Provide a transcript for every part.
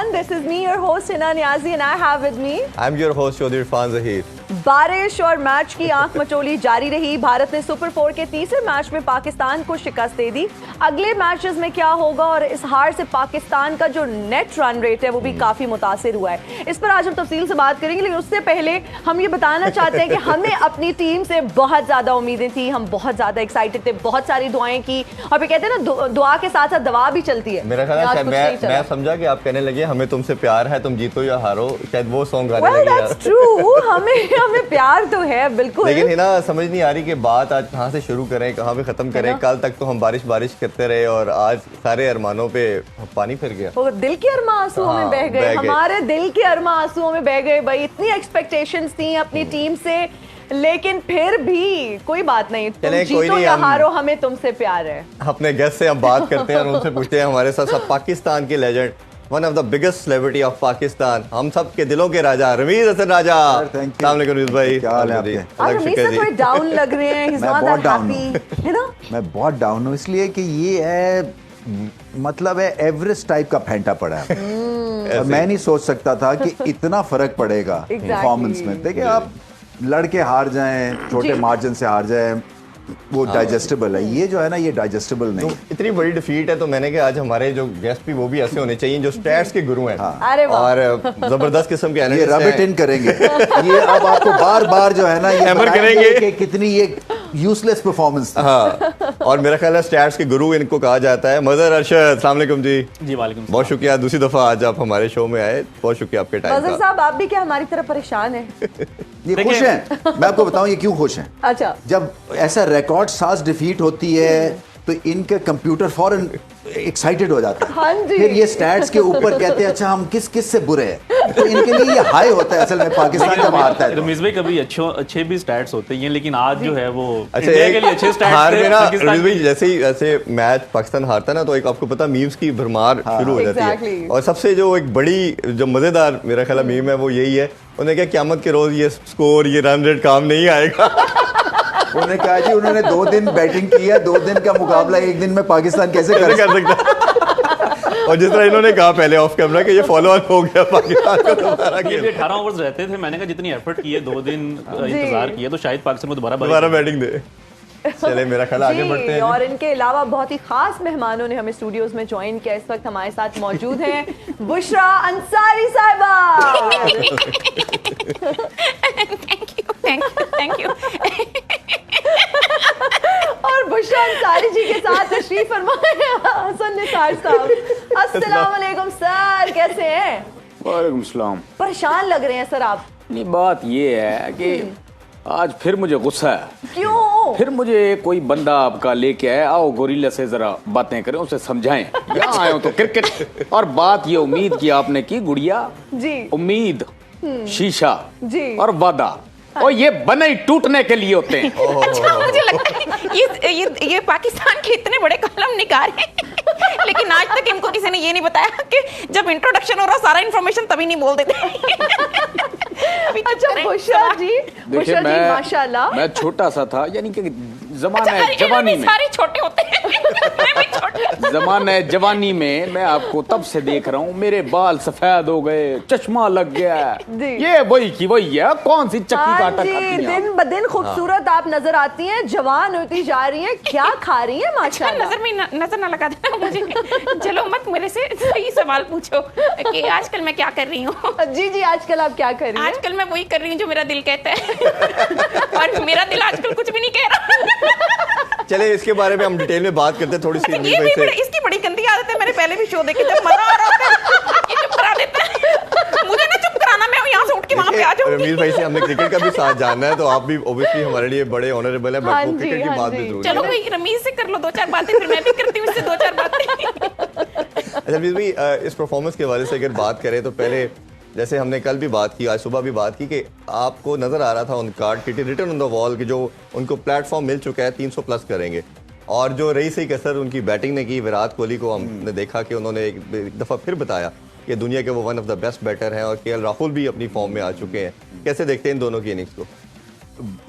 everyone. This is me, your host Hina Niazi, and I have with me. I'm your host Chaudhry Irfan Zahir. बारिश और match की आंख मचोली जारी रही। भारत ने सुपर 4 के तीसरे मैच में पाकिस्तान को शिकस्त दे दी। अगले मैचेस में क्या होगा और इस हार से पाकिस्तान का जो नेट रन रेट है वो भी काफी मुतासिर हुआ है। इस पर आज हम तफसील से बात करेंगे, लेकिन उससे पहले हम ये बताना चाहते हैं कि हमें अपनी टीम से बहुत ज्यादा उम्मीदें थी, हम बहुत ज्यादा एक्साइटेड थे, बहुत सारी दुआएं की, और फिर कहते हैं ना दुआ के साथ साथ दवा भी चलती है। मेरा ख्याल है मैं समझा कि आप कहने लगे हमें तुमसे प्यार है, तुम जीतो या हारो, शायद वो सॉन्ग गाने लगे यार। ट्रू, हमें प्यार तो है बिल्कुल, लेकिन है ना समझ नहीं आ रही कि बात आज कहाँ से शुरू करें, कहाँ पे खत्म करें। कल तक तो हम बारिश करते रहे और आज सारे अरमानों पे पानी फिर गया। वो दिल के अरमा आंसुओं में बह गए, हमारे दिल के अरमा आंसुओं में बह गए। भाई इतनी एक्सपेक्टेशंस थी अपनी टीम से, लेकिन फिर भी कोई बात नहीं, तुम जीतो या हारो, हमें तुमसे प्यार है। अपने गेस्ट से हम बात करते हैं और उनसे पूछते हैं हमारे साथ पाकिस्तान के legend, one of the biggest celebrity of Pakistan, हम सब के दिलों के राजा रमीज हसन राजा। अस्सलाम वालेकुम रमीज भाई, क्या हाल है आपके? रमीज सर थोड़े डाउन लग रहे हैं, he's not that happy, है ना? मैं बहुत डाउन हूँ इसलिए कि ये है मतलब है एवरेस्ट टाइप का फेंटा पड़ा है। और मैं नहीं सोच सकता था कि इतना फर्क पड़ेगा परफॉर्मेंस में। देखिए आप लड़के हार जाएं, छोटे मार्जिन से हार जाएं, वो डाइजेस्टेबल है। ये जो है ना, ये डाइजेस्टेबल नहीं। तो इतनी बड़ी डिफीट है तो मैंने कहा आज हमारे जो गेस्ट भी वो भी ऐसे होने चाहिए जो स्टैट्स के गुरु हैं। और जबरदस्त किस्म के ये रब इट इन करेंगे। ये अब आपको बार बार जो है ना ये करेंगे कि कितनी ये यूजलेस परफॉर्मेंस। हाँ, और मेरा ख्याल है स्टैट्स के गुरु इनको कहा जाता है। मजहर अरशद, अस्सलाम वालेकुम जी। जी वालेकुम। बहुत शुक्रिया, दूसरी दफा आज आप हमारे शो में आए, बहुत शुक्रिया आपके टाइम का। मजहर साहब आप भी क्या हमारी तरह परेशान हैं? ये खुश हैं। मैं आपको बताऊं ये क्यों खुश हैं। अच्छा, जब ऐसा रिकॉर्ड साज डिफीट होती है तो इनके कंप्यूटर फौरन एक्साइटेड हो जाता है। हाँ जी। फिर ये स्टैट्स के ऊपर कहते हैं अच्छा हम किस किस से बुरे हैं, तो इनके लिए ये हाई होता है असल में पाकिस्तान जब हारता है। रमीज भाई कभी अच्छे भी स्टैट्स होते हैं, लेकिन आज जो है वो अच्छा इंडिया के लिए अच्छे स्टैट्स हार में ना पाकिस्तान रमीज भाई जैसे मैच पाकिस्तान हारता है ना तो एक आपको पता मीम्स की भरमार शुरू हो जाती है। और सबसे जो एक बड़ी जो मजेदार मेरा ख्याल मीम है वो यही है, उन्होंने कहा क़यामत के रोज ये स्कोर ये रन रेट काम नहीं आएगा। उन्होंने कहा जी उन्होंने 2 दिन बैटिंग की है, 2 दिन का मुकाबला 1 दिन में पाकिस्तान कैसे कर सकता। और जिस तरह इन्होंने कहा पहले ऑफ कैमरा कि ये फॉलो ऑन हो गया पाकिस्तान को दोबारा। ये 18 ओवर्स रहते थे, मैंने कहा जितनी एफर्ट की है 2 दिन इंतजार किया तो शायद पाकिस्तान को दोबारा बैटिंग दे। चले मेरा ख्याल आगे बढ़ते हैं। और इनके अलावा बहुत ही खास मेहमानों ने हमें स्टूडियोज में ज्वाइन किया। इस वक्त हमारे साथ मौजूद हैं बुशरा अंसारी साहिबा। Thank you. और बुशरा अंसारी जी के साथ तशरीफ फरमाए हसन निसार साहब। अस्सलाम वालेकुम सर, कैसे हैं? वालेकुम सलाम। परेशान लग रहे हैं सर आप। नहीं, बात ये है कि आज फिर मुझे गुस्सा है। क्यों? फिर मुझे कोई बंदा आपका लेके आया, आओ गोरिल्ला से जरा बातें करें, उसे समझाएं। यहाँ आए हो तो क्रिकेट और बात ये उम्मीद की आपने की गुड़िया जी, उम्मीद शीशा जी और वादा, और ये बने ही टूटने के लिए होते हैं। अच्छा, मुझे लगा ये पाकिस्तान के इतने बड़े कलम निगार हैं, लेकिन आज तक इनको किसी ने ये नहीं बताया कि जब इंट्रोडक्शन हो रहा सारा इन्फॉर्मेशन तभी नहीं बोल देते। अच्छा बुशरा जी, माशाल्लाह। मैं छोटा सा था, यानी कि जमाना जवानी में सारे छोटे होते हैं। जमाना जवानी में मैं आपको तब से देख रहा हूँ, मेरे बाल सफेद हो गए, चश्मा लग गया। ये वही की वही है, कौन सी चक्की का आटा खाती हैं? दिन ब दिन खूबसूरत आप नजर आती हैं, जवान होती जा रही हैं, क्या खा रही हैं माशाल्लाह। नजर ना लगा देना मुझे। चलो मत मेरे से सही सवाल पूछो कि आजकल मैं क्या कर रही हूँ। जी जी, आजकल आप क्या कर रही हैं? आजकल मैं वही कर रही हूँ जो मेरा दिल कहता है, और मेरा दिल आजकल कुछ भी नहीं कह रहा। चले इसके बारे में हम डिटेल में बात करते हैं थोड़ी सी। इसकी बड़ी गंदी आदत है, मैंने पहले भी शो देखे, जब मजा आ रहा होता है ये चुप करा देता है। मुझे ना चुप कराना, मैं यहाँ से उठ के वहाँ पे आ जाऊंगी। रमीज भाई से हमने क्रिकेट का भी साथ जानना है, तो आप भी ऑब्वियसली हमारे लिए बड़े ऑनरेबल है, हाँ बट क्रिकेट की बात भी जरूरी है। चलो भाई रमीज से कर लो 2-4 बातें, फिर मैं भी करती हूँ इससे 2-4 बातें। अच्छा रमीज भाई, इस परफॉर्मेंस के हवाले से अगर बात करें तो पहले जैसे हमने कल भी बात की, आज सुबह भी बात की कि आपको नजर आ रहा था ऑन कार्ड कि रिटर्न ऑन द वॉल कि जो उनको प्लेटफॉर्म मिल चुका है 300 प्लस करेंगे, और जो रही सही कसर उनकी बैटिंग ने की। विराट कोहली को हमने देखा कि उन्होंने एक दफ़ा फिर बताया कि दुनिया के वो one of the best batter हैं, और केएल राहुल भी अपनी फॉर्म में आ चुके हैं। कैसे देखते हैं इन दोनों की इनिंग्स को?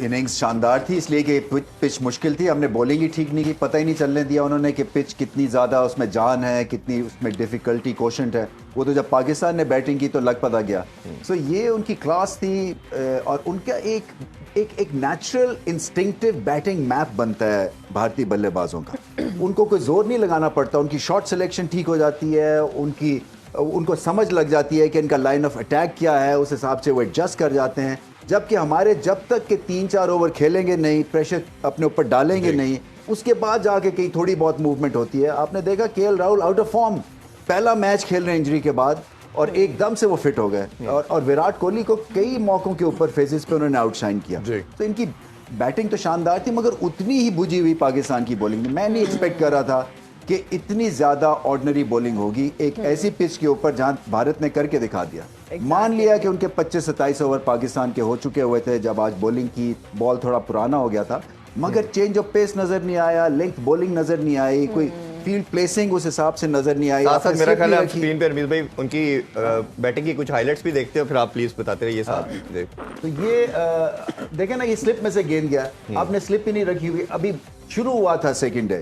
इनिंग्स शानदार थी, इसलिए कि पिच मुश्किल थी, हमने बॉलिंग ही ठीक नहीं की, पता ही नहीं चलने दिया उन्होंने कि पिच कितनी ज़्यादा उसमें जान है, कितनी उसमें डिफ़िकल्टी कोशेंट है। वो तो जब पाकिस्तान ने बैटिंग की तो लग पता गया। सो ये उनकी क्लास थी और उनका एक नेचुरल इंस्टिंक्टिव बैटिंग मैप बनता है भारतीय बल्लेबाजों का। उनको कोई जोर नहीं लगाना पड़ता, उनकी शॉट सिलेक्शन ठीक हो जाती है, उनको समझ लग जाती है कि इनका लाइन ऑफ अटैक क्या है, उस हिसाब से वो एडजस्ट कर जाते हैं। जबकि हमारे जब तक के 3-4 ओवर खेलेंगे नहीं, प्रेशर अपने ऊपर डालेंगे नहीं, उसके बाद जाके कहीं थोड़ी बहुत मूवमेंट होती है। आपने देखा KL Rahul out of form, पहला मैच खेल रहे हैं इंजरी के बाद और एकदम से वो फिट हो गए। और विराट कोहली को कई मौकों के ऊपर फेजेस पे उन्होंने आउटशाइन किया। तो इनकी बैटिंग तो शानदार थी, मगर उतनी ही बुझी हुई पाकिस्तान की बॉलिंग। मैं नहीं एक्सपेक्ट कर रहा था कि इतनी ज्यादा ऑर्डिनरी बॉलिंग होगी एक ऐसी पिच के ऊपर जहां भारत ने करके दिखा दिया। मान लिया कि उनके 25-27 ओवर पाकिस्तान के हो चुके हुए थे जब आज बॉलिंग की बॉल थोड़ा पुराना हो गया था, मगर चेंज ऑफ पेस नजर नहीं आया, लेंथ बॉलिंग नजर नहीं आई, कोई फील्ड प्लेसिंग उस हिसाब से नजर नहीं आई। साथ मेरा ख्याल है आप स्क्रीन पे रमीज भाई उनकी बैटिंग की कुछ हाइलाइट्स भी देखते हो, फिर आप प्लीज बताते रहिए साथ। तो ये देखें ना, ये स्लिप में से गेंद गया, आपने स्लिप ही नहीं रखी हुई, अभी शुरू हुआ था सेकंड डे,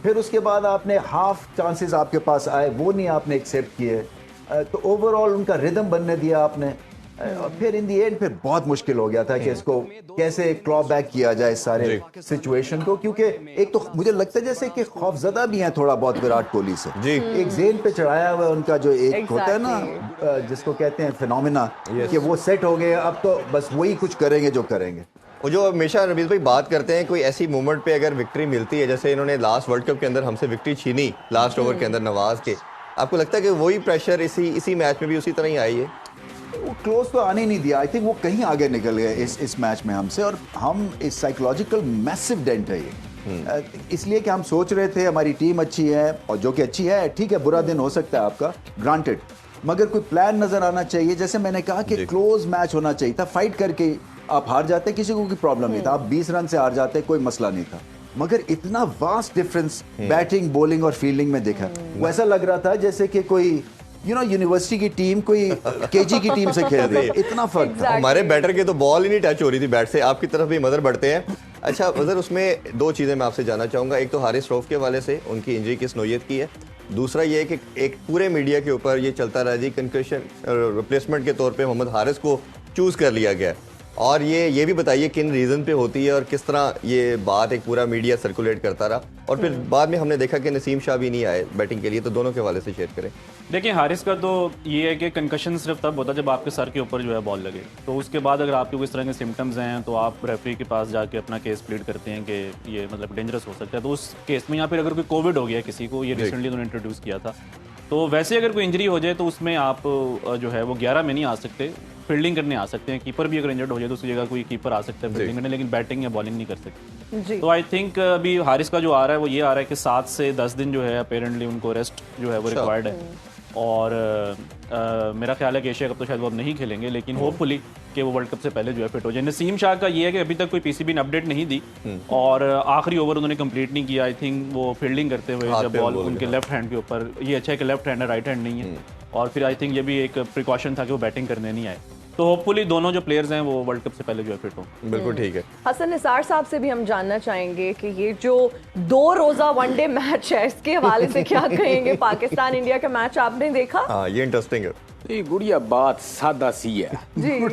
फिर उसके बाद आपने हाफ चांसेस आपके पास आए, वो नहीं आपने एक्सेप्ट किए, तो ओवरऑल उनका रिदम बनने दिया आपने। और फिर इन दी एंड फिर बहुत मुश्किल हो गया था कि इसको कैसे क्लॉ बैक किया जाए इस सारे सिचुएशन को, क्योंकि एक तो मुझे लगता है जैसे कि खौफजदा भी है थोड़ा बहुत विराट कोहली से। एक जेन पे चढ़ाया हुआ उनका जो एक होता है ना जिसको कहते हैं फिनोमिना, कि वो सेट हो गए, अब तो बस वही कुछ करेंगे जो करेंगे। वो जो हमेशा रमीज भाई बात करते हैं, कोई ऐसी मोमेंट पे अगर विक्ट्री मिलती है, जैसे इन्होंने लास्ट वर्ल्ड कप के अंदर हमसे विक्ट्री छीनी लास्ट ओवर के अंदर नवाज के, आपको लगता है कि वही प्रेशर इसी मैच में भी उसी तरह ही आई है? वो क्लोज तो आने नहीं दिया, आई थिंक वो कहीं आगे निकल गए इस मैच में हमसे, और हम इस साइकोलॉजिकल मैसिव डेंट है ये, इसलिए कि हम सोच रहे थे हमारी टीम अच्छी है, और जो कि अच्छी है, ठीक है बुरा दिन हो सकता है आपका, ग्रांटेड, मगर कोई प्लान नजर आना चाहिए। जैसे मैंने कहा कि क्लोज मैच होना चाहिए था, फाइट करके आप हार जाते, किसी को कोई प्रॉब्लम नहीं था, आप 20 रन से हार जाते, कोई मसला नहीं था, मगर इतना वास्ट डिफरेंस बैटिंग, बॉलिंग और फील्डिंग में देखा। वो ऐसा लग रहा था जैसे कि कोई यूनिवर्सिटी की टीम कोई केजी की टीम से खेल रही है, इतना फर्क था। हमारे बैटर के तो बॉल ही नहीं टच हो रही थी बैट से, आपकी तरफ भी मदर बढ़ते हैं। अच्छा वज़र, उसमें दो चीज़ें मैं आपसे जानना चाहूँगा, एक तो हारिस रऊफ के हवाले से उनकी इंजरी किस नौयत की है, दूसरा ये है कि एक पूरे मीडिया के ऊपर ये चलता रहा जी कंकशन रिप्लेसमेंट के तौर पे मोहम्मद हारिस को चूज़ कर लिया गया, और ये भी बताइए किन रीज़न पे होती है और किस तरह ये बात एक पूरा मीडिया सर्कुलेट करता रहा, और फिर बाद में हमने देखा कि नसीम शाह भी नहीं आए बैटिंग के लिए, तो दोनों के हवाले से शेयर करें। देखिए हारिस का तो ये है कि कंकशन सिर्फ तब होता है जब आपके सर के ऊपर जो है बॉल लगे, तो उसके बाद अगर आपके कोई इस तरह के सिम्टम्स हैं तो आप रेफरी के पास जाके अपना केस प्लीड करते हैं कि ये मतलब डेंजरस हो सकता है। तो उस केस में या फिर अगर कोई कोविड हो गया किसी को, ये रिसेंटली उन्होंने इंट्रोड्यूस किया था, तो वैसे अगर कोई इंजरी हो जाए तो उसमें आप जो है वो 11 में नहीं आ सकते, फील्डिंग करने आ सकते हैं। कीपर भी अगर इंजर्ड हो जाए तो उसकी जगह कोई कीपर आ सकता है फील्डिंग करने, लेकिन बैटिंग या बॉलिंग नहीं कर सकते। तो आई थिंक अभी हारिस का जो आ रहा है वो ये आ रहा है कि 7 से 10 दिन जो है अपेरेंटली उनको रेस्ट जो है वो रिक्वायर्ड है, और मेरा ख्याल है कि एशिया कप तो शायद वो अब नहीं खेलेंगे, लेकिन होपफुली कि वो वर्ल्ड कप से पहले जो है फिट हो जाए। नसीम शाह का ये है कि अभी तक कोई पीसीबी ने अपडेट नहीं दी, और आखिरी ओवर उन्होंने कंप्लीट नहीं किया। आई थिंक वो फील्डिंग करते हुए जब बॉल उनके लेफ्ट हैंड के ऊपर, ये अच्छा है कि लेफ्ट हैंड है, राइट हैंड नहीं है, और फिर आई थिंक ये भी एक प्रिकॉशन था कि वो बैटिंग करने नहीं आए। तो होपफुली दोनों जो प्लेयर्स हैं वो वर्ल्ड कप से पहले जो है फिट हो। बिल्कुल ठीक है। हसन निसार साहब से भी हम जानना चाहेंगे कि ये जो 2 रोजा वनडे मैच है इसके हवाले से क्या कहेंगे? पाकिस्तान इंडिया का मैच आपने देखा? हाँ ये इंटरेस्टिंग है। ये गुड़िया बात सादा सी है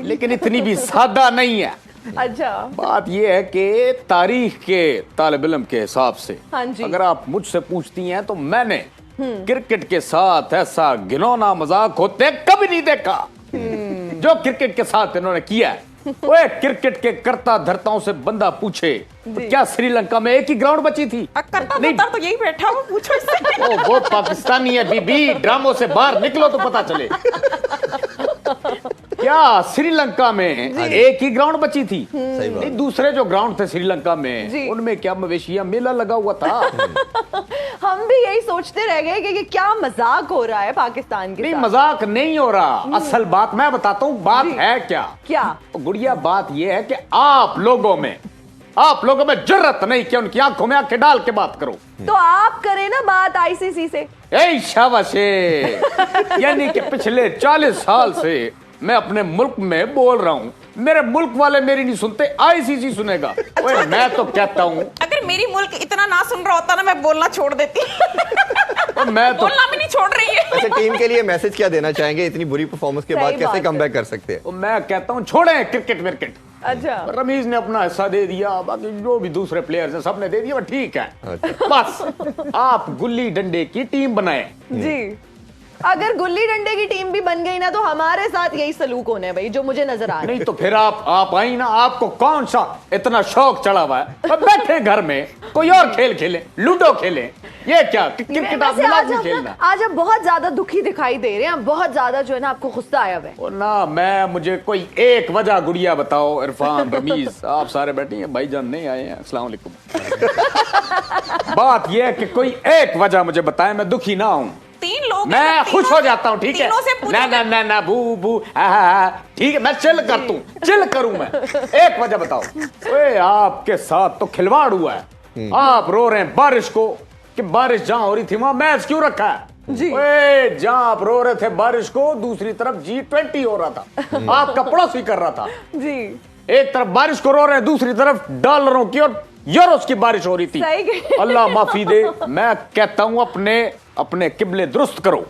लेकिन इतनी भी सादा नहीं है। अच्छा, बात ये है कि तारीख के तालिब इल्म के हिसाब से हाँ जी, अगर आप मुझसे पूछती हैं तो मैंने क्रिकेट के साथ ऐसा घिनौना मजाक होते कभी नहीं देखा जो क्रिकेट के साथ इन्होंने किया है। ओए क्रिकेट के करता धरताओं से बंदा पूछे तो क्या श्रीलंका में एक ही ग्राउंड बची थी? करता धरता तो यही बैठा हो, पूछो इससे। ओ वो पाकिस्तानी है बीबी, ड्रामों से बाहर निकलो तो पता चले। क्या श्रीलंका में एक ही ग्राउंड बची थी? नहीं, दूसरे जो ग्राउंड थे श्रीलंका में उनमें क्या मवेशिया मेला लगा हुआ था। हम भी यही सोचते रह गए कि क्या मजाक हो रहा है पाकिस्तान के नहीं साथ। मजाक नहीं हो रहा, असल बात मैं बताता हूँ। बात है क्या गुड़िया, बात यह है कि आप लोगों में जरूरत नहीं कि उनकी आंखों में आंखें डाल के बात करो। तो आप करें ना बात आईसीसी से। शाबाश, यानी कि पिछले 40 साल से मैं अपने मुल्क में बोल रहा हूँ, मेरे मुल्क वाले मेरी नहीं सुनते, आईसीसी सुनेगा। ओए मैं तो कहता हूँ अगर मेरी मुल्क इतना ना सुन रहा होता ना, मैं बोलना छोड़ देती। मैं तो बोलना भी नहीं छोड़ रही है। अच्छा, टीम के लिए मैसेज क्या देना चाहेंगे? इतनी बुरी परफॉर्मेंस के सही बाद कैसे बात कम बैक कर सकते हैं? मैं कहता हूँ छोड़े क्रिकेट विकेट। अच्छा, रमीज ने अपना हिस्सा दे दिया, बाकी जो भी दूसरे प्लेयर्स हैं सबने दे दिया, ठीक है। बस आप गुल्ली डंडे की टीम बनाए। जी, अगर गुल्ली डंडे की टीम भी बन गई ना तो हमारे साथ यही सलूक होने है भाई, जो मुझे नजर आ रहा है। नहीं तो फिर आप आई ना, आपको कौन सा इतना शौक चढ़ा हुआ है? अब बैठे घर में कोई और खेल खेले, लूडो खेले, ये क्या क्रिकेट आप वैसे आज नहीं आप खेलना? आज आप बहुत ज्यादा दुखी दिखाई दे रहे हैं, बहुत ज्यादा जो है ना आपको गुस्सा आया हुआ है। ओ ना, मुझे कोई एक वजह गुड़िया बताओ। इरफान, रमीज, आप सारे बैठे हैं, भाईजान नहीं आए हैं, अस्सलाम वालेकुम। बात यह है कि कोई एक वजह मुझे बताए, मैं दुखी ना हूं। 3 लोग मैं खुश हो जाता हूं, ठीक है? तीनों से पूछो। ना बू बू ठीक है, मैं चिल करता हूं, चिल करूं मैं। एक वजह बताओ। ओए आपके साथ तो खिलवाड़ हुआ है। आप रो रहे हैं बारिश को, कि बारिश जहां हो रही थी वहां मैच क्यों रखा है? जी। ओए जहां आप रो रहे थे बारिश को, दूसरी तरफ G20 हो रहा था, आपका पड़ोसी कर रहा था। जी, एक तरफ बारिश को रो रहे हैं, दूसरी तरफ डॉलरों की और यूरोस की बारिश हो रही थी। सही कह- अल्लाह माफी दे। मैं कहता हूं अपने किबले दुरुस्त करो।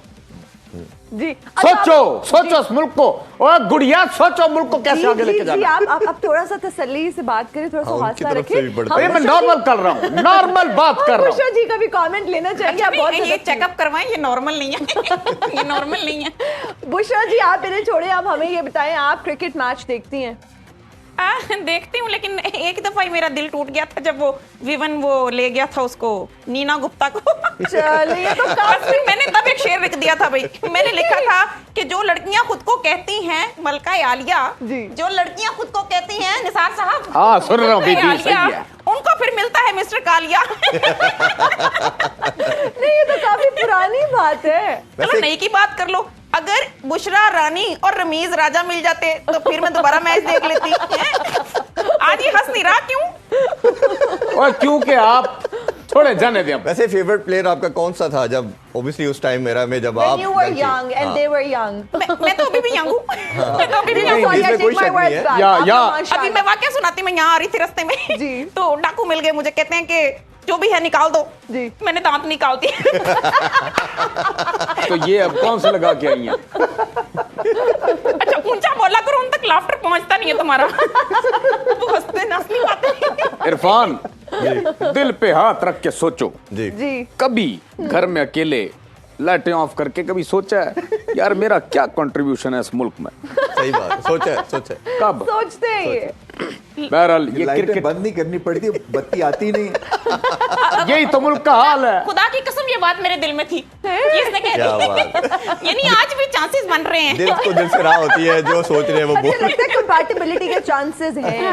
जी, अच्छा, सोचो इस मुल्क को, और गुड़िया सोचो मुल्क को कैसे आगे लेके जी, जाना। आप थोड़ा सा तसल्ली से बात करें, थोड़ा सा हाँ, उनकी हौसला तरफ से भी रखें। बढ़ता अरे मैं नॉर्मल कर रहा हूँ, नॉर्मल बात कर रहा हूँ। बुशरा जी का भी कमेंट लेना चाहेंगे? आप बहुत ये ज्यादा- चेकअप करवाएं, ये नॉर्मल नहीं है। ये नॉर्मल नहीं है। बुशरा जी, आप इन्हें छोड़े, आप हमें ये बताएं, आप क्रिकेट मैच देखती हैं? देखती हूँ, लेकिन एक दफा ही मेरा दिल टूट गया था जब वो विवन वो ले गया था उसको, नीना गुप्ता को। चलिए, तो बस फिर मैंने तब एक शेर लिख दिया था भाई। मैंने लिखा था कि जो लड़कियां खुद को कहती हैं मलका आलिया, जी। जो लड़कियां खुद को कहती हैं निसार साहब, हाँ, सुन रहा हूँ, मलका दीदी, सही आलिया, है। उनको फिर मिलता है मिस्टर कालिया। नहीं, ये तो काफी पुरानी बात है। चलो नई की बात कर लो। अगर बुशरा रानी और रमीज राजा मिल जाते तो फिर मैं दोबारा मैच देख लेती। हैं? आज ये हंस नहीं रहा क्यों? और क्योंकि आप थोड़े जाने दें। वैसे फेवरेट प्लेयर आपका कौन सा था जब ऑब्वियसली उस टाइम मेरा में जब आप When you were young थे? young and हाँ। they were young. मैं तो अभी भी यंग हूँ। मैं तो अभी भी नहीं, young हूँ। इसमें Sorry, I कोई take my शक नहीं words है। back. या- आपका या- माशाल्लाह। अभी मैं वाकया सुनाती, मैं यहाँ आ रही थी रास्ते में जी। तो डाकू मिल गए मुझे, कहते हैं कि जो भी है निकाल दो। जी। मैंने दांत निकालती। तो ये अब कौन से लगा के आई हैं? अच्छा ऊंचा बोला करो, उन तक लाफ्टर पहुंचता नहीं है तुम्हारा। वो हंसते ना नहीं पाते। इरफान, दिल पे हाथ रख के सोचो, जी जी, कभी घर में अकेले लाइटें ऑफ करके कभी सोचा है यार मेरा क्या कंट्रीब्यूशन है इस मुल्क में? सही बात है। सोचा है। कब? सोचते हैं ये। बहरहाल ये लाइटें क्रिकेट, बंद नहीं करनी पड़ती, बत्ती आती नहीं। यही तो मुल्क का हाल है। खुदा की कसम ये बात मेरे दिल में थी, ये इसने कह क्या दी। बात। यानी आज भी चांसेस बन रहे हैं। दिल को दिल से राह होती है, जो सोच रहे हैं वो अच्छा, बोल। लगता है कंपैटिबिलिटी के चांसेस हैं।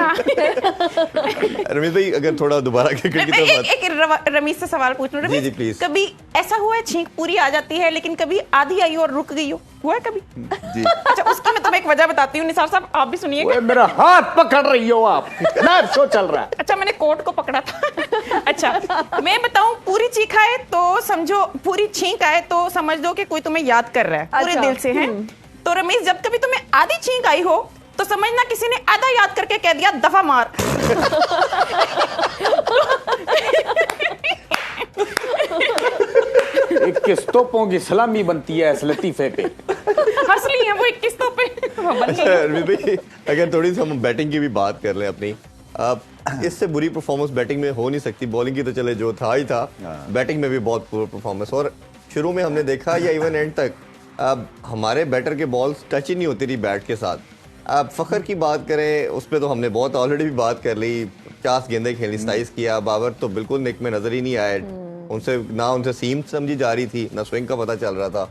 रमेश भाई, अगर थोड़ा दोबारा क्रिकेट की तरफ बात। एक रमीज से सवाल पूछ लूं। जी, please। कभी ऐसा हुआ है छींक पूरी आ जाती है लेकिन कभी आधी आई और रुक गई हो? हुआ है कभी? जी, अच्छा उसकी मैं तुम्हें एक वजह बताती हूँ निसार साहब, आप भी सुनिएगा। ओए मेरा हाथ पकड़ रही हो आप, लाइव शो चल रहा है। अच्छा मैंने कोट को पकड़ा था। अच्छा मैं बताऊं, पूरी चीख आए तो समझो, पूरी छींक आए तो समझ दो कि कोई तुम्हें याद कर रहा है पूरे अच्छा, दिल से है। तो रमेश, जब कभी तुम्हें आधी छींक आई हो तो समझना किसी ने आधा याद करके कह दिया दफा मार। एक किस्तों की सलामी बनती है इस लतीफे पे। हंस ली है वो 21 तो पे। वो बन गई। अच्छा रमेश भाई, अगर थोड़ी सी हम बैटिंग की भी बात कर लें अपनी, इससे बुरी परफॉर्मेंस बैटिंग में हो नहीं सकती। बॉलिंग की तो चले जो था ही था, बैटिंग में भी बहुत पुअर परफॉर्मेंस। और शुरू में हमने देखा या इवन एंड तक हमारे बैटर के बॉल्स टच ही नहीं होती रही बैट के साथ। अब फखर की बात करें, उस पर तो हमने बहुत ऑलरेडी भी बात कर ली। 50 गेंदें खेली, 27 किया। बाबर तो बिल्कुल निक में नजर ही नहीं आए। उनसे सीम समझी जा रही थी, ना स्विंग का पता चल रहा था।